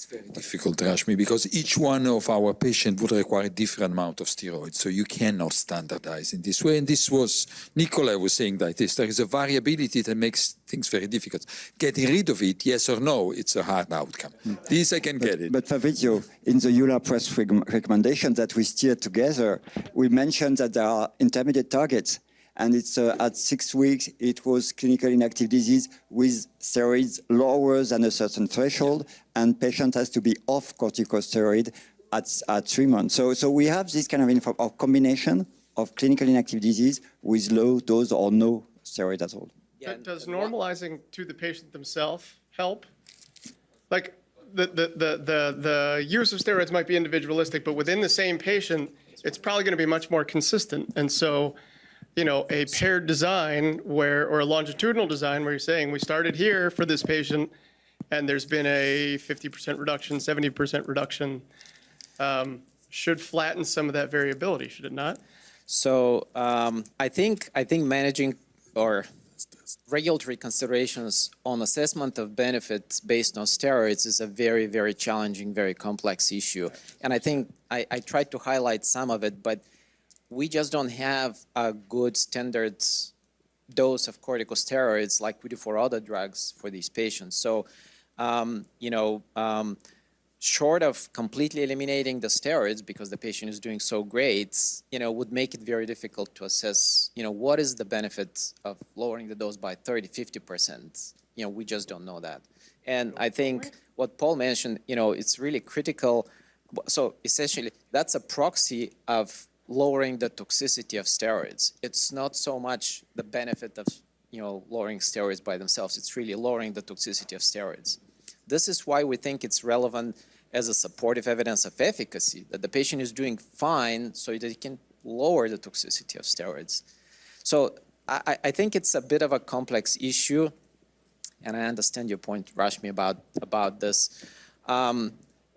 Very difficult, Rashmi, because each one of our patients would require a different amount of steroids, so you cannot standardize in this way. And this was, Nikolay was saying that there is a variability that makes things very difficult. Getting rid of it, yes or no, it's a hard outcome. This I can get it. But Fabrizio, in the EULAR press recommendation that we steered together, we mentioned that there are intermediate targets. And it's at 6 weeks, it was clinical inactive disease with steroids lower than a certain threshold, and patient has to be off corticosteroid at 3 months. So we have this kind of combination of clinical inactive disease with low dose or no steroid at all. Yeah, Does normalizing to the patient themselves help? Like the use of steroids might be individualistic, but within the same patient, it's probably going to be much more consistent. And so, you know, a paired design or a longitudinal design where you're saying we started here for this patient and there's been a 50% reduction, 70% reduction, should flatten some of that variability, should it not? So I think managing or regulatory considerations on assessment of benefits based on steroids is a very, very challenging, very complex issue. And I think I tried to highlight some of it, but we just don't have a good standard dose of corticosteroids like we do for other drugs for these patients. So, short of completely eliminating the steroids because the patient is doing so great, would make it very difficult to assess, what is the benefit of lowering the dose by 30, 50%. We just don't know that. And I think what Paul mentioned, it's really critical. So essentially, that's a proxy of lowering the toxicity of steroids. It's not so much the benefit of, lowering steroids by themselves. It's really lowering the toxicity of steroids. This is why we think it's relevant as a supportive evidence of efficacy, that the patient is doing fine so that he can lower the toxicity of steroids. So I think it's a bit of a complex issue, and I understand your point, Rashmi, about this.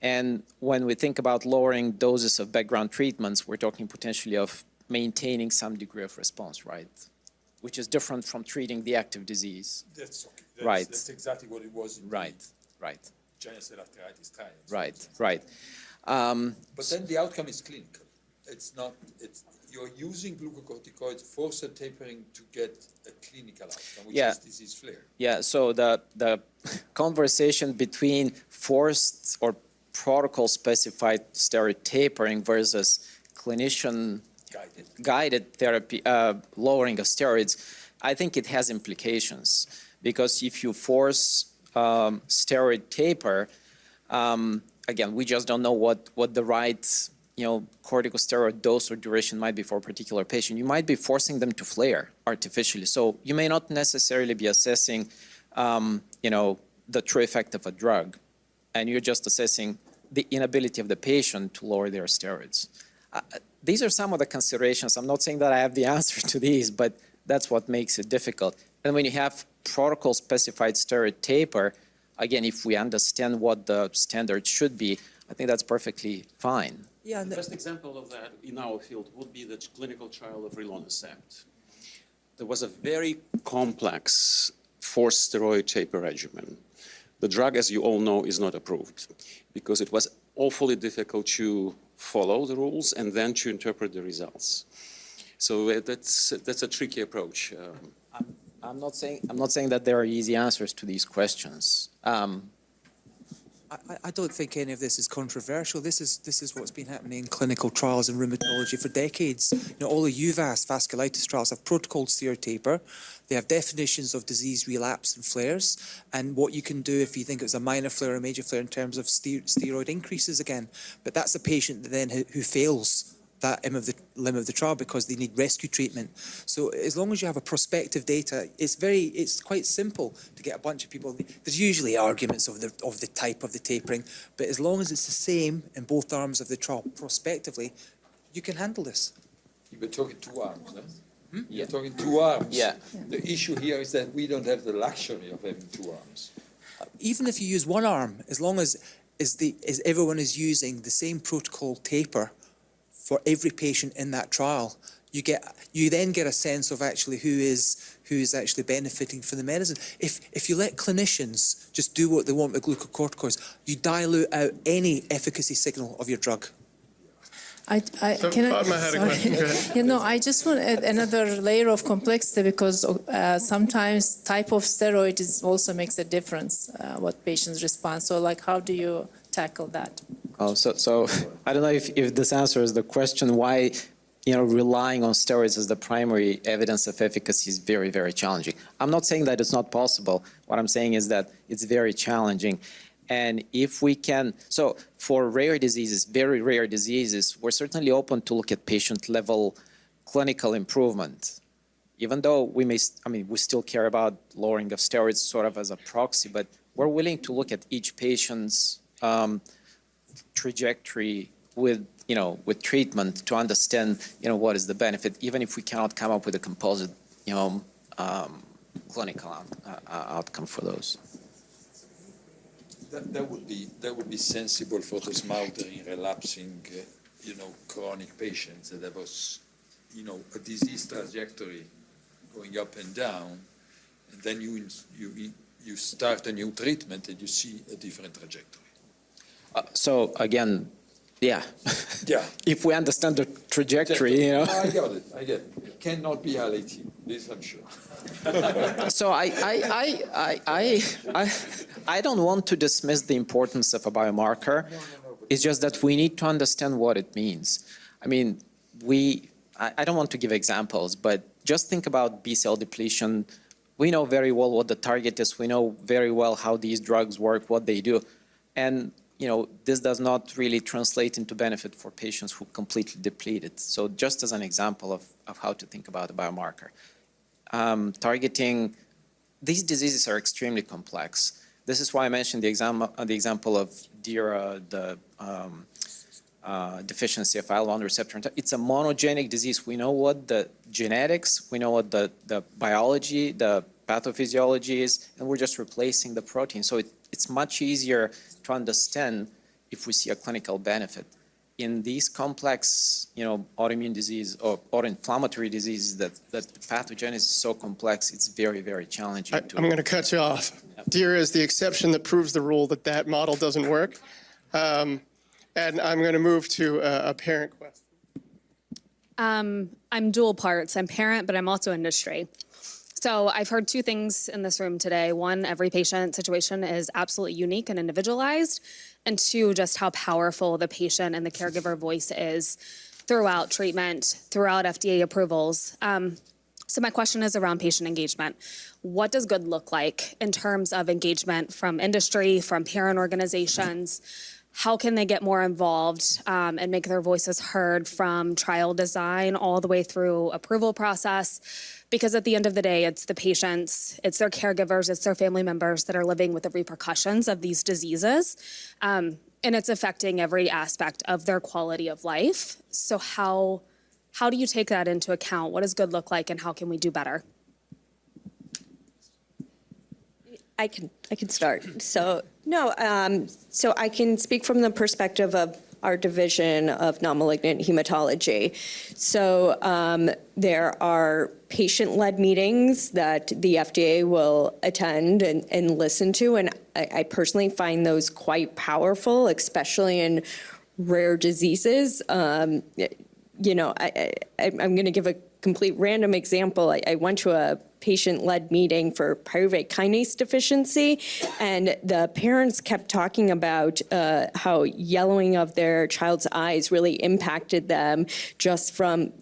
And when we think about lowering doses of background treatments, we're talking potentially of maintaining some degree of response, right? Which is different from treating the active disease. That's okay. Right. That's exactly what it was in Right. giant arthritis trials. Right. But then the outcome is clinical. You're using glucocorticoids for tapering to get a clinical outcome, which is disease flare. Yeah, so the conversation between forced or protocol-specified steroid tapering versus clinician-guided therapy, lowering of steroids, I think it has implications. Because if you force steroid taper, again, we just don't know what the right corticosteroid dose or duration might be for a particular patient. You might be forcing them to flare artificially. So you may not necessarily be assessing, the true effect of a drug. And you're just assessing the inability of the patient to lower their steroids. These are some of the considerations. I'm not saying that I have the answer to these, but that's what makes it difficult. And when you have protocol-specified steroid taper, again, if we understand what the standard should be, I think that's perfectly fine. Yeah, the best example of that in our field would be the clinical trial of rilonacept. There was a very complex forced steroid taper regimen. The drug, as you all know, is not approved because it was awfully difficult to follow the rules and then to interpret the results. So that's a tricky approach. I'm not saying that there are easy answers to these questions. I don't think any of this is controversial. This is what's been happening in clinical trials in rheumatology for decades. All the UVAS vasculitis trials have protocoled steroid taper. They have definitions of disease relapse and flares, and what you can do if you think it's a minor flare or a major flare in terms of steroid increases again. But that's a patient then who fails that limb of the trial because they need rescue treatment. So as long as you have a prospective data, it's quite simple to get a bunch of people. There's usually arguments of the type of the tapering, but as long as it's the same in both arms of the trial prospectively, you can handle this. You're talking 2 arms, no? You're talking 2 arms. Yeah. The issue here is that we don't have the luxury of having 2 arms. Even if you use 1 arm, as long as everyone is using the same protocol taper for every patient in that trial, you then get a sense of actually who is actually benefiting from the medicine. If you let clinicians just do what they want with glucocorticoids, you dilute out any efficacy signal of your drug. Fatma had a question. Go ahead. You know, I just want to add another layer of complexity because sometimes type of steroid also makes a difference, what patients respond. So, like, how do you tackle that? Oh, so I don't know if this answers the question why, relying on steroids as the primary evidence of efficacy is very, very challenging. I'm not saying that it's not possible. What I'm saying is that it's very challenging. And if we can, so for rare diseases, very rare diseases, we're certainly open to look at patient-level clinical improvement. Even though we still care about lowering of steroids sort of as a proxy, but we're willing to look at each patient's trajectory with treatment to understand, what is the benefit, even if we cannot come up with a composite, clinical outcome for those. That would be sensible for those mouldering, relapsing, chronic patients that have a disease trajectory going up and down, and then you start a new treatment and you see a different trajectory. So again, yeah. Yeah. If we understand the trajectory, I get it. It cannot be LAT, this I'm sure. So I don't want to dismiss the importance of a biomarker. It's just that we need to understand what it means. I mean, I don't want to give examples, but just think about B-cell depletion. We know very well what the target is. We know very well how these drugs work, what they do. And this does not really translate into benefit for patients who completely depleted. So just as an example of how to think about a biomarker. Targeting, these diseases are extremely complex. This is why I mentioned the example of DIRA, the deficiency of IL-1 receptor. It's a monogenic disease. We know what the genetics, we know what the biology, the pathophysiology is, and we're just replacing the protein. So it's much easier to understand if we see a clinical benefit. In these complex, autoimmune disease or autoinflammatory diseases that pathogenesis is so complex, it's very, very challenging. I'm going to cut you off. DIRA is the exception that proves the rule that model doesn't work. And I'm going to move to a parent question. I'm dual parts. I'm parent, but I'm also industry. So I've heard two things in this room today. One, every patient situation is absolutely unique and individualized. And two, just how powerful the patient and the caregiver voice is throughout treatment, throughout FDA approvals. So my question is around patient engagement. What does good look like in terms of engagement from industry, from parent organizations? How can they get more involved and make their voices heard from trial design all the way through approval process? Because at the end of the day, it's the patients, it's their caregivers, it's their family members that are living with the repercussions of these diseases. And it's affecting every aspect of their quality of life. So how do you take that into account? What does good look like and how can we do better? I can start. So I can speak from the perspective of our division of non-malignant hematology. So there are patient-led meetings that the FDA will attend and listen to, and I personally find those quite powerful, especially in rare diseases. I'm going to give a complete random example. I went to a patient-led meeting for pyruvate kinase deficiency, and the parents kept talking about how yellowing of their child's eyes really impacted them just from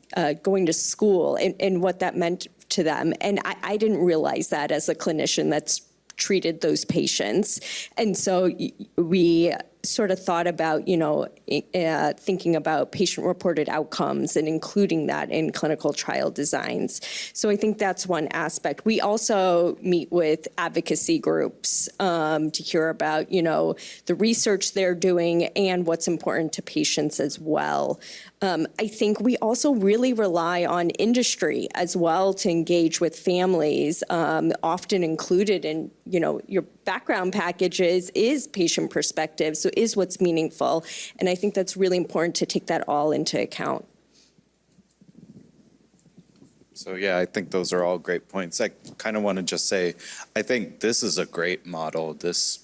going to school and what that meant to them. And I didn't realize that as a clinician that's treated those patients. And so we sort of thought about, thinking about patient-reported outcomes and including that in clinical trial designs. So I think that's one aspect. We also meet with advocacy groups to hear about, the research they're doing and what's important to patients as well. I think we also really rely on industry as well to engage with families. Often included in, your background packages is patient perspective, so is what's meaningful. And I think that's really important to take that all into account. So yeah, I think those are all great points. I kind of want to just say, I think this is a great model, this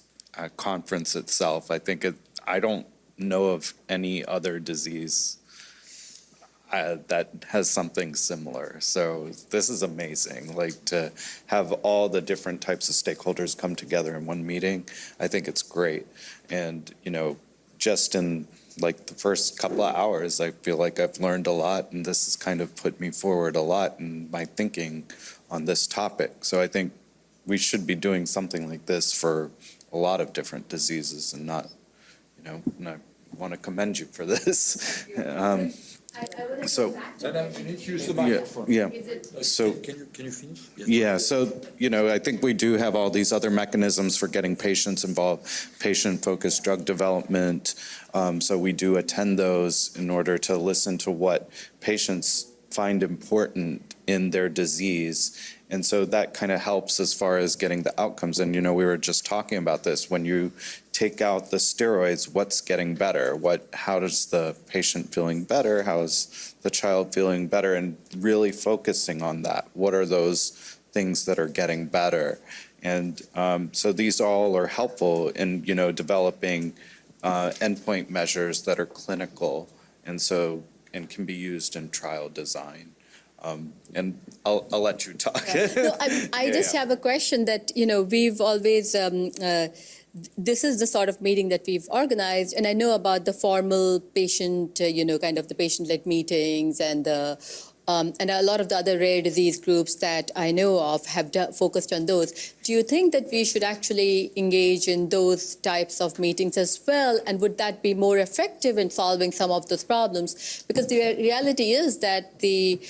conference itself. I don't know of any other disease that has something similar. So this is amazing, like to have all the different types of stakeholders come together in one meeting. I think it's great. And, you know, just in like the first couple of hours, I feel like I've learned a lot, and this has kind of put me forward a lot in my thinking on this topic. So I think we should be doing something like this for a lot of different diseases and not, you know, and I want to commend you for this. So, You need to use the yeah, microphone. yeah. So, Can you finish? Yes. yeah, so, you know, I think we do have all these other mechanisms for getting patients involved, patient-focused drug development. So we do attend those in order to listen to what patients find important in their disease. And so that kind of helps as far as getting the outcomes. And, you know, we were just talking about this. When you take out the steroids, what's getting better? How does the patient feeling better? How is the child feeling better? And really focusing on that. What are those things that are getting better? And so these all are helpful in, you know, developing endpoint measures that are clinical and can be used in trial design. And I'll let you talk. No, I just have a question that, you know, we've always, this is the sort of meeting that we've organized, and I know about the formal patient, you know, kind of the patient-led meetings and and a lot of the other rare disease groups that I know of have focused on those. Do you think that we should actually engage in those types of meetings as well? And would that be more effective in solving some of those problems? Because the reality is that the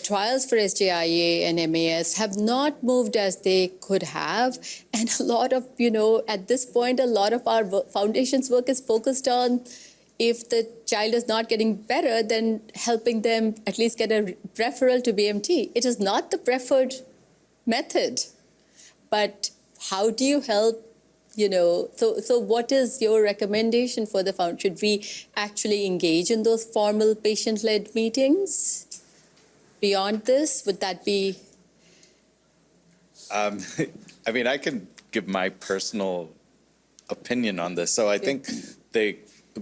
trials for SJIA and MAS have not moved as they could have. And a lot of, you know, at this point, a lot of our foundation's work is focused on if the child is not getting better, then helping them at least get a referral to BMT. It is not the preferred method. But how do you help, you know, so what is your recommendation for the foundation? Should we actually engage in those formal patient-led meetings? Beyond this, would that be? I mean, I can give my personal opinion on this. So I think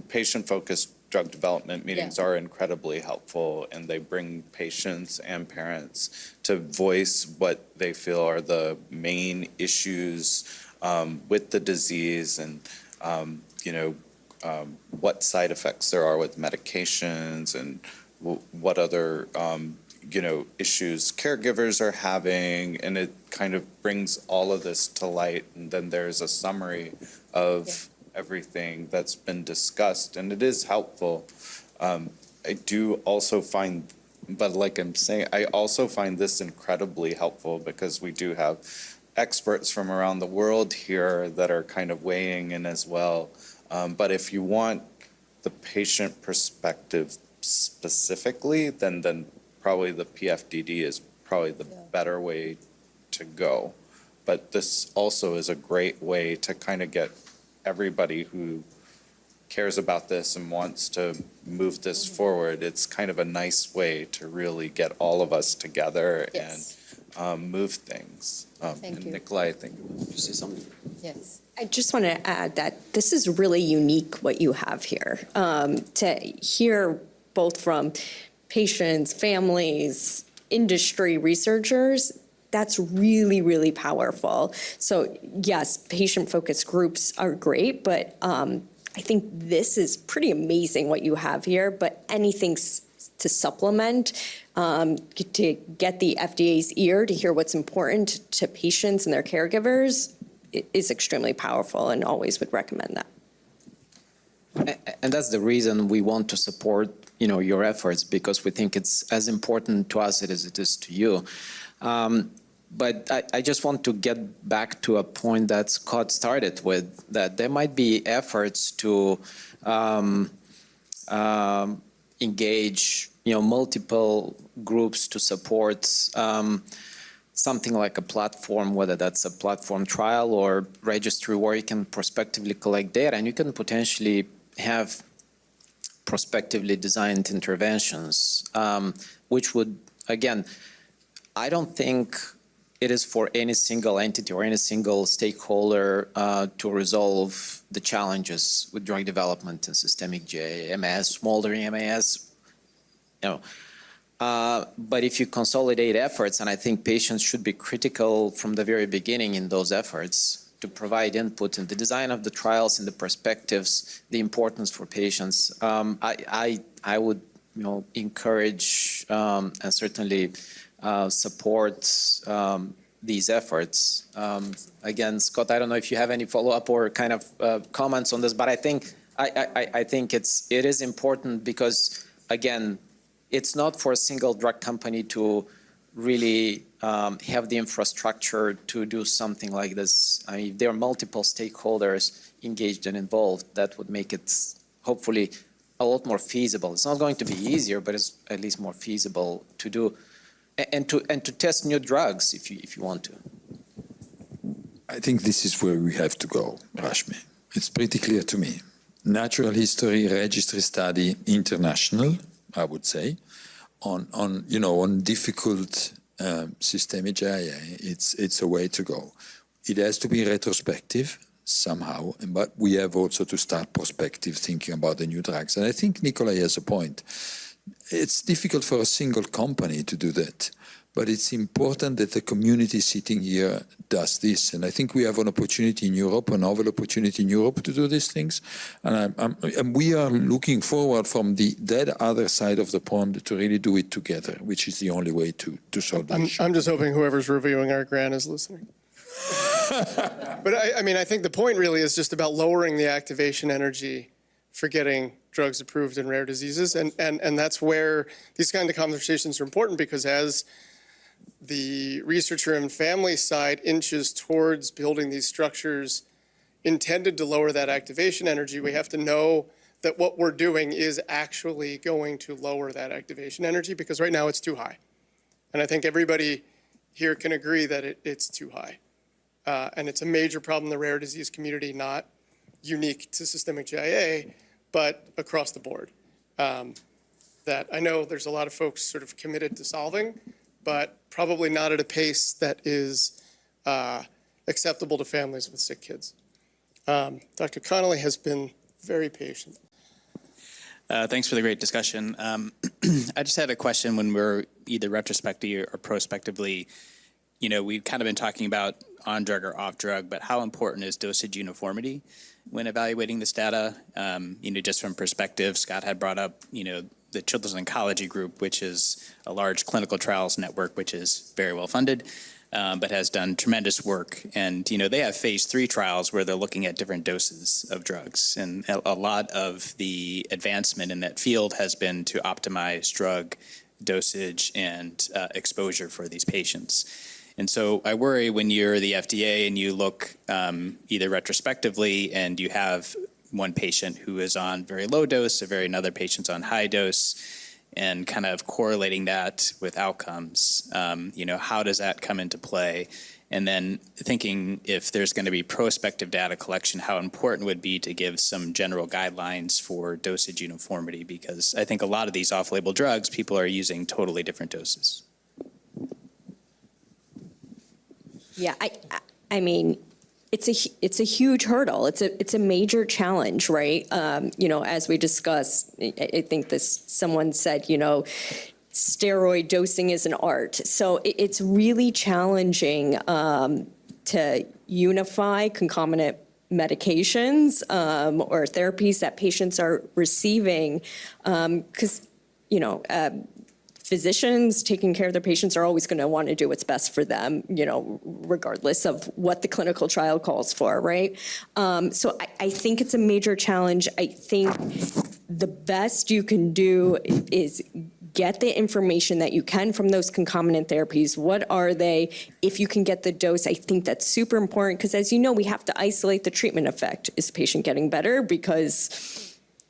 patient-focused drug development meetings are incredibly helpful, and they bring patients and parents to voice what they feel are the main issues with the disease and, you know, what side effects there are with medications and what other you know, issues caregivers are having, and it kind of brings all of this to light. And then there's a summary of everything that's been discussed, and it is helpful. I do also find, but like I'm saying, I also find this incredibly helpful because we do have experts from around the world here that are kind of weighing in as well. But if you want the patient perspective specifically, then probably the PFDD is probably the better way to go. But this also is a great way to kind of get everybody who cares about this and wants to move this forward. It's kind of a nice way to really get all of us together and move things. Thank you. Nikolay, I think you Did you say something? Yes. I just want to add that this is really unique what you have here. To hear both from patients, families, industry researchers, that's really, really powerful. So yes, patient-focused groups are great, but I think this is pretty amazing what you have here, but anything to supplement, to get the FDA's ear to hear what's important to patients and their caregivers is extremely powerful, and always would recommend that. And that's the reason we want to support, you know, your efforts, because we think it's as important to us as it is to you. But I just want to get back to a point that Scott started with, that there might be efforts to engage, you know, multiple groups to support something like a platform, whether that's a platform trial or registry where you can prospectively collect data, and you can potentially have prospectively designed interventions, which would again, I don't think it is for any single entity or any single stakeholder to resolve the challenges with drug development and systemic GIA, MAS, smoldering MAS, but if you consolidate efforts, and I think patients should be critical from the very beginning in those efforts to provide input in the design of the trials and the perspectives, the importance for patients. I would encourage and certainly support these efforts. Again, Scott, I don't know if you have any follow-up or kind of comments on this, but I think it is important because, again, it's not for a single drug company to really have the infrastructure to do something like this. I mean, if there are multiple stakeholders engaged and involved, that would make it hopefully a lot more feasible. It's not going to be easier, but it's at least more feasible to do and to test new drugs if you want to. I think this is where we have to go, Rashmi. It's pretty clear to me. Natural history, registry study, international, I would say, on difficult systemic GIA, it's a way to go. It has to be retrospective somehow, but we have also to start prospective thinking about the new drugs. And I think Nikolay has a point. It's difficult for a single company to do that, but it's important that the community sitting here does this. And I think we have an opportunity in Europe, a novel opportunity in Europe to do these things. And we are looking forward from that other side of the pond to really do it together, which is the only way to solve the issue. I'm just hoping whoever's reviewing our grant is listening. But I think the point really is just about lowering the activation energy for getting drugs approved in rare diseases. And that's where these kind of conversations are important, because as the researcher and family side inches towards building these structures intended to lower that activation energy, we have to know that what we're doing is actually going to lower that activation energy, because right now it's too high. And I think everybody here can agree that it's too high. And it's a major problem in the rare disease community, not unique to systemic GIA, but across the board. That I know there's a lot of folks sort of committed to solving, but probably not at a pace that is acceptable to families with sick kids. Dr. Connolly has been very patient. Thanks for the great discussion. I just had a question when we're either retrospectively or prospectively, we've kind of been talking about on drug or off drug, but how important is dosage uniformity when evaluating this data? Just from perspective, Scott had brought up, the Children's Oncology Group, which is a large clinical trials network, which is very well funded, but has done tremendous work. And, they have phase 3 trials where they're looking at different doses of drugs. And a lot of the advancement in that field has been to optimize drug dosage and exposure for these patients. And so I worry when you're the FDA and you look either retrospectively and you have one patient who is on very low dose, another patient's on high dose, and kind of correlating that with outcomes. How does that come into play? And then thinking if there's going to be prospective data collection, how important it would be to give some general guidelines for dosage uniformity, because I think a lot of these off-label drugs, people are using totally different doses. Yeah, I mean, it's a huge hurdle. It's a major challenge, right? As we discussed, I think someone said, steroid dosing is an art. So it's really challenging to unify concomitant medications or therapies that patients are receiving, because physicians taking care of their patients are always going to want to do what's best for them, regardless of what the clinical trial calls for, right? So I think it's a major challenge. I think the best you can do is get the information that you can from those concomitant therapies. What are they? If you can get the dose, I think that's super important, because as you know, we have to isolate the treatment effect. Is the patient getting better because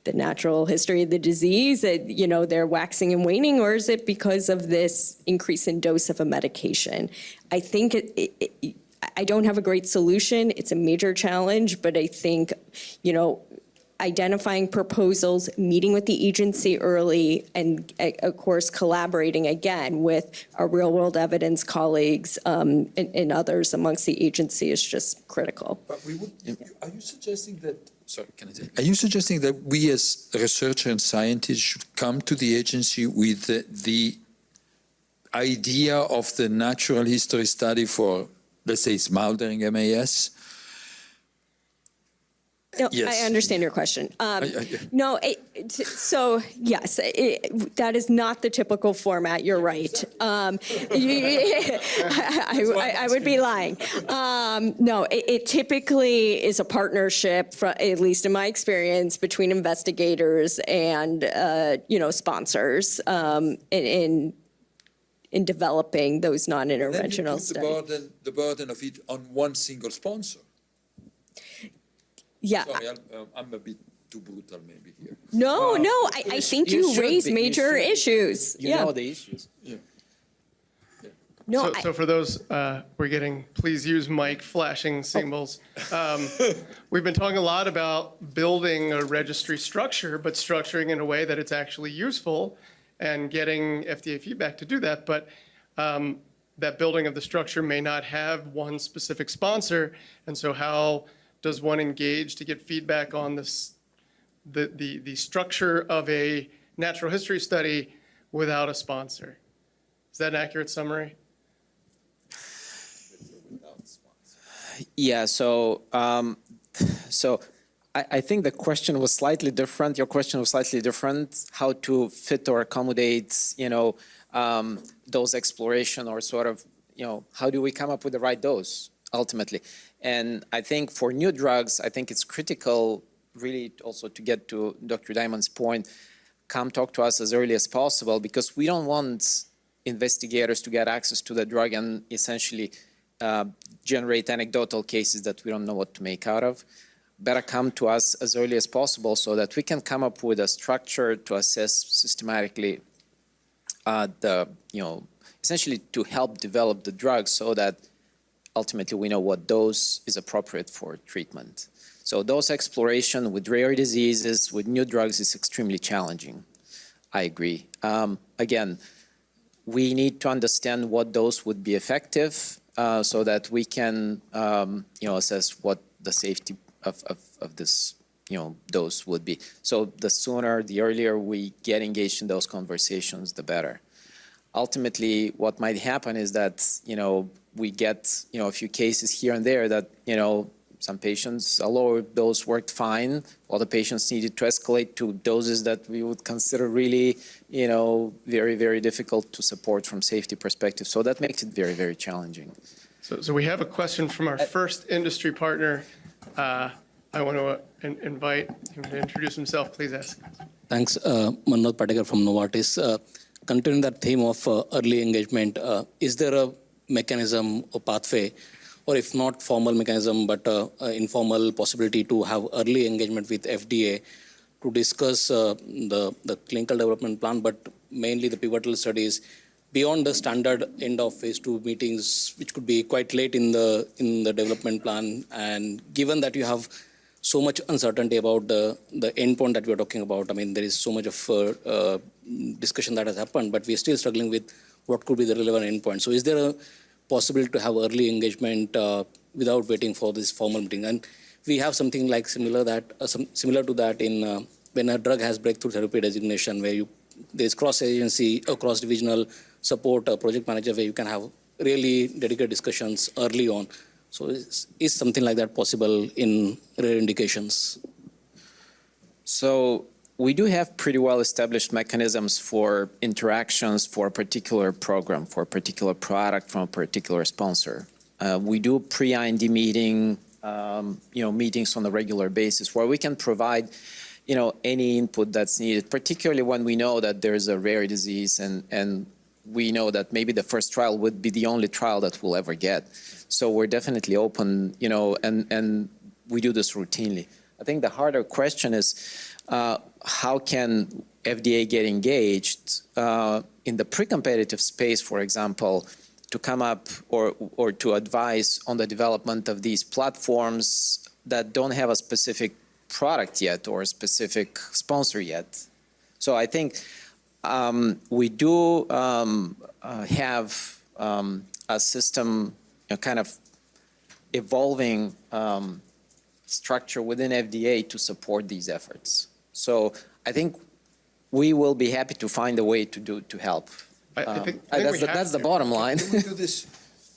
the natural history of the disease, they're waxing and waning, or is it because of this increase in dose of a medication? I think I don't have a great solution. It's a major challenge, but I think, identifying proposals, meeting with the agency early, and of course, collaborating again with our real-world evidence colleagues and others amongst the agency is just critical. But are you suggesting that, sorry, can I say? Are you suggesting that we as researchers and scientists should come to the agency with the idea of the natural history study for, let's say, smoldering MAS? No, Yes. I understand your question. No, so yes, that is not the typical format. You're right. I would be lying. No, it typically is a partnership, at least in my experience, between investigators and sponsors in developing those non-interventional studies. The burden of it on one single sponsor. Yeah. Sorry, I'm a bit too brutal maybe here. No, I think you raise major issues. You know the issues. No, So for those, we're getting, please use mic flashing symbols. We've been talking a lot about building a registry structure, but structuring in a way that it's actually useful and getting FDA feedback to do that. But that building of the structure may not have one specific sponsor. And so how does one engage to get feedback on this, the structure of a natural history study without a sponsor? Is that an accurate summary? Yeah, so I think the question was slightly different. Your question was slightly different, how to fit or accommodate, dose exploration or sort of, how do we come up with the right dose ultimately? And I think for new drugs, I think it's critical really also to get to Dr. Diamond's point, come talk to us as early as possible because we don't want investigators to get access to the drug and essentially generate anecdotal cases that we don't know what to make out of. Better come to us as early as possible so that we can come up with a structure to assess systematically essentially to help develop the drug so that ultimately we know what dose is appropriate for treatment. So dose exploration with rare diseases, with new drugs is extremely challenging. I agree. Again, we need to understand what dose would be effective so that we can assess what the safety of this dose would be. So the sooner, the earlier we get engaged in those conversations, the better. Ultimately, what might happen is that we get a few cases here and there that some patients, a lower dose worked fine, while the patients needed to escalate to doses that we would consider really very, very difficult to support from safety perspective. So that makes it very, very challenging. So we have a question from our first industry partner. I want to invite him to introduce himself. Please ask. Thanks, Manoj Patekar from Novartis. Continuing that theme of early engagement, is there a mechanism or pathway, or if not formal mechanism, but informal possibility to have early engagement with FDA to discuss the clinical development plan, but mainly the pivotal studies beyond the standard end of phase 2 meetings, which could be quite late in the development plan. And given that you have so much uncertainty about the endpoint that we are talking about, I mean, there is so much of discussion that has happened, but we are still struggling with what could be the relevant endpoint. So is there a possibility to have early engagement without waiting for this formal meeting? And we have something like similar to that in when a drug has breakthrough therapy designation, where there is cross-agency or cross-divisional support, a project manager, where you can have really dedicated discussions early on. So is something like that possible in rare indications? So we do have pretty well-established mechanisms for interactions for a particular program, for a particular product from a particular sponsor. We do pre-IND meetings on a regular basis where we can provide, any input that's needed, particularly when we know that there's a rare disease and we know that maybe the first trial would be the only trial that we'll ever get. So we're definitely open, and we do this routinely. I think the harder question is, how can FDA get engaged in the pre-competitive space, for example, to come up or to advise on the development of these platforms that don't have a specific product yet or a specific sponsor yet. So I think we do have a system, kind of evolving structure within FDA to support these efforts. So I think we will be happy to find a way to help. I think That's the bottom line. Can we do this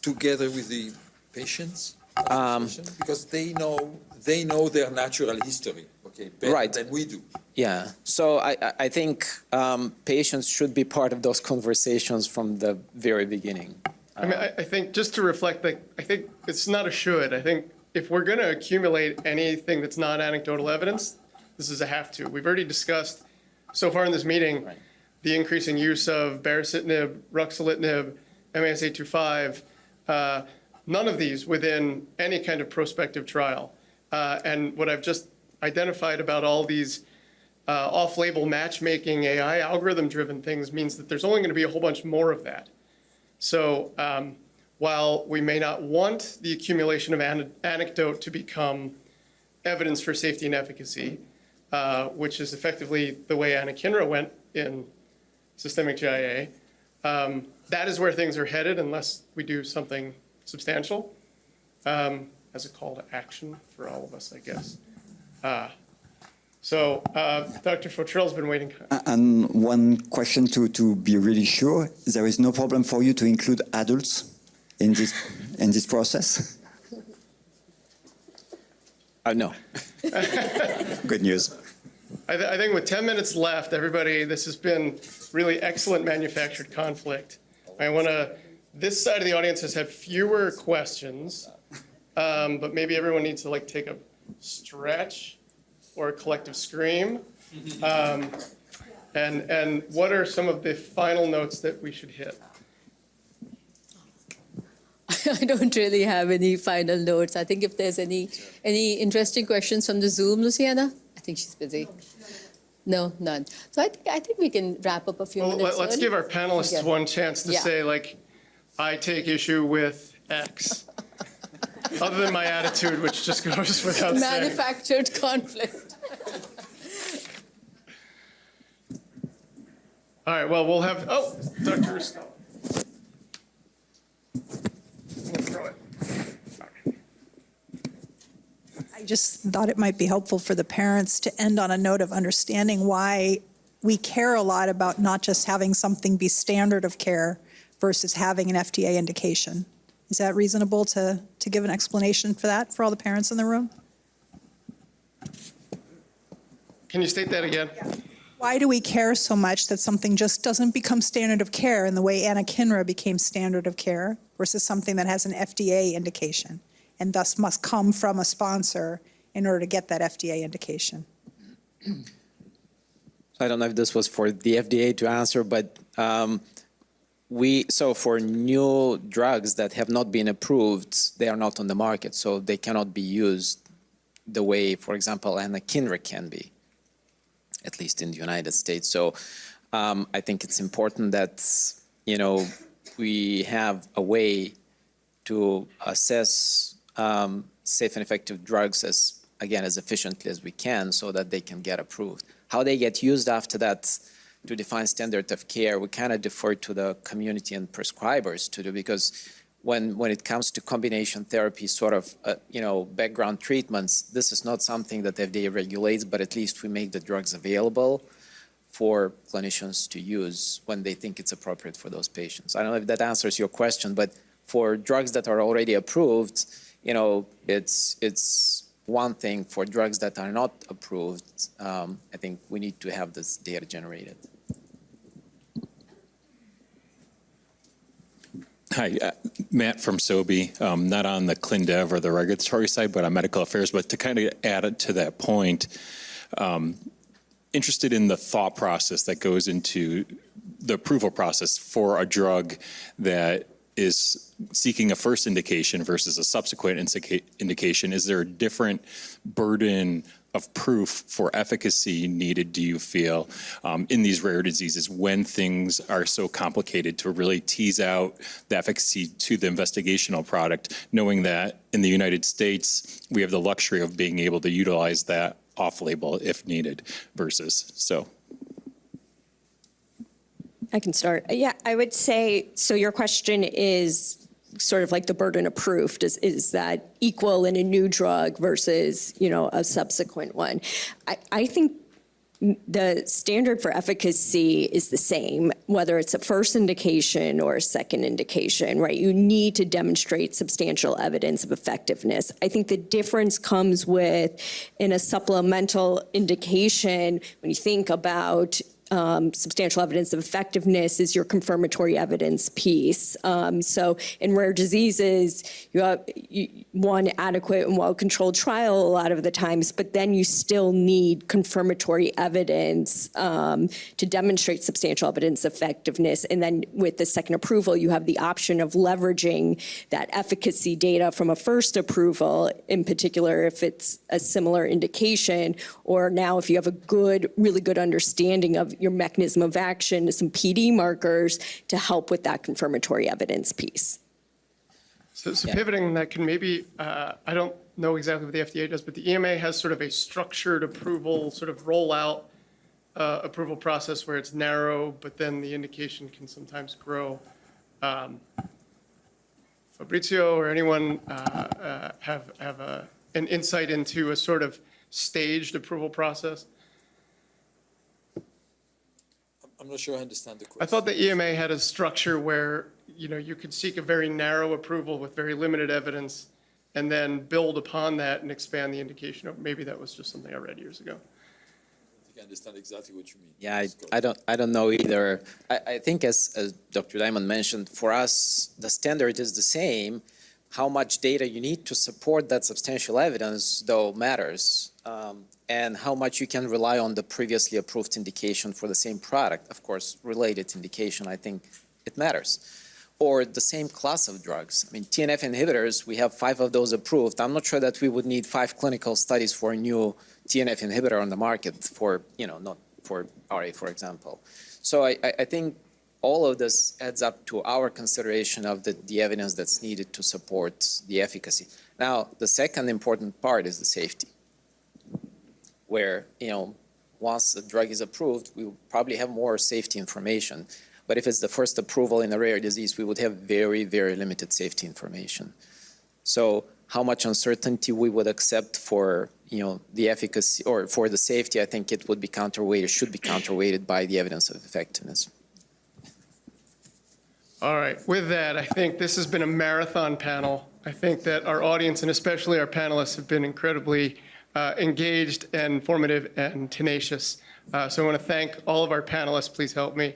together with the patients? Because they know their natural history, okay, better Right. than we do. Yeah, so I think patients should be part of those conversations from the very beginning. I mean, I think just to reflect, like, I think it's not a should. I think if we're going to accumulate anything that's not anecdotal evidence, this is a have to. We've already discussed so far in this meeting the increasing use of baricitinib, ruxolitinib, MAS825, none of these within any kind of prospective trial. And what I've just identified about all these off-label matchmaking AI algorithm-driven things means that there's only going to be a whole bunch more of that. So while we may not want the accumulation of anecdote to become evidence for safety and efficacy, which is effectively the way anakinra went in systemic GIA, that is where things are headed unless we do something substantial as a call to action for all of us, I guess. So Dr. Fautrell's been waiting. And one question to be really sure, there is no problem for you to include adults in this process? No. Good news. I think with 10 minutes left, everybody, this has been really excellent manufactured conflict. This side of the audience has had fewer questions, but maybe everyone needs to take a stretch or a collective scream. And what are some of the final notes that we should hit? I don't really have any final notes. I think if there's any interesting questions from the Zoom, Luciana? I think she's busy. No, none. So I think we can wrap up a few minutes Let's early. give our panelists Yeah. one chance to Yeah. say, I take issue with X. Other than my attitude, which just goes without saying. Manufactured conflict. All right, well, we'll have, Dr. Rusko. We'll throw it. I just thought it might be helpful for the parents to end on a note of understanding why we care a lot about not just having something be standard of care versus having an FDA indication. Is that reasonable to give an explanation for that for all the parents in the room? Can you state that again? Why do we care so much that something just doesn't become standard of care in the way anakinra became standard of care versus something that has an FDA indication and thus must come from a sponsor in order to get that FDA indication? I don't know if this was for the FDA to answer, but so for new drugs that have not been approved, they are not on the market, so they cannot be used the way, for example, anakinra can be, at least in the United States. So I think it's important that, we have a way to assess safe and effective drugs as efficiently as we can so that they can get approved. How they get used after that to define standard of care, we kind of defer to the community and prescribers to do, because when it comes to combination therapy, sort of, background treatments, this is not something that FDA regulates, but at least we make the drugs available for clinicians to use when they think it's appropriate for those patients. I don't know if that answers your question, but for drugs that are already approved, it's one thing. For drugs that are not approved, I think we need to have this data generated. Hi, Matt from SOBI, not on the ClinDev or the regulatory side, but on medical affairs. But to kind of add it to that point, interested in the thought process that goes into the approval process for a drug that is seeking a first indication versus a subsequent indication. Is there a different burden of proof for efficacy needed, do you feel, in these rare diseases when things are so complicated to really tease out the efficacy to the investigational product, knowing that in the United States, we have the luxury of being able to utilize that off-label if needed versus so. I can start. Yeah, I would say, so your question is sort of like the burden of proof. Is that equal in a new drug versus, a subsequent one? I think the standard for efficacy is the same, whether it's a first indication or a second indication, right? You need to demonstrate substantial evidence of effectiveness. I think the difference comes with, in a supplemental indication, when you think about substantial evidence of effectiveness is your confirmatory evidence piece. So in rare diseases, you have one adequate and well-controlled trial a lot of the times, but then you still need confirmatory evidence to demonstrate substantial evidence of effectiveness. And then with the second approval, you have the option of leveraging that efficacy data from a first approval, in particular if it's a similar indication, or now if you have a really good understanding of your mechanism of action, some PD markers to help with that confirmatory evidence piece. So pivoting that can maybe, I don't know exactly what the FDA does, but the EMA has sort of a structured approval, sort of rollout approval process where it's narrow, but then the indication can sometimes grow. Fabrizio or anyone have an insight into a sort of staged approval process? I'm not sure I understand the question. I thought the EMA had a structure where, you could seek a very narrow approval with very limited evidence and then build upon that and expand the indication. Or maybe that was just something I read years ago. I think I understand exactly what you mean. Yeah, I don't know either. I think as Dr. Diamond mentioned, for us, the standard is the same. How much data you need to support that substantial evidence, though, matters. And how much you can rely on the previously approved indication for the same product, of course, related indication, I think it matters. Or the same class of drugs. I mean, TNF inhibitors, we have 5 of those approved. I'm not sure that we would need 5 clinical studies for a new TNF inhibitor on the market for, not for RA, for example. So I think all of this adds up to our consideration of the evidence that's needed to support the efficacy. Now, the second important part is the safety, where, once the drug is approved, we will probably have more safety information. But if it's the first approval in a rare disease, we would have very, very limited safety information. So how much uncertainty we would accept for, the efficacy or for the safety, I think it would be counterweighted, should be counterweighted by the evidence of effectiveness. All right, with that, I think this has been a marathon panel. I think that our audience and especially our panelists have been incredibly engaged and informative and tenacious. So I want to thank all of our panelists. Please help me.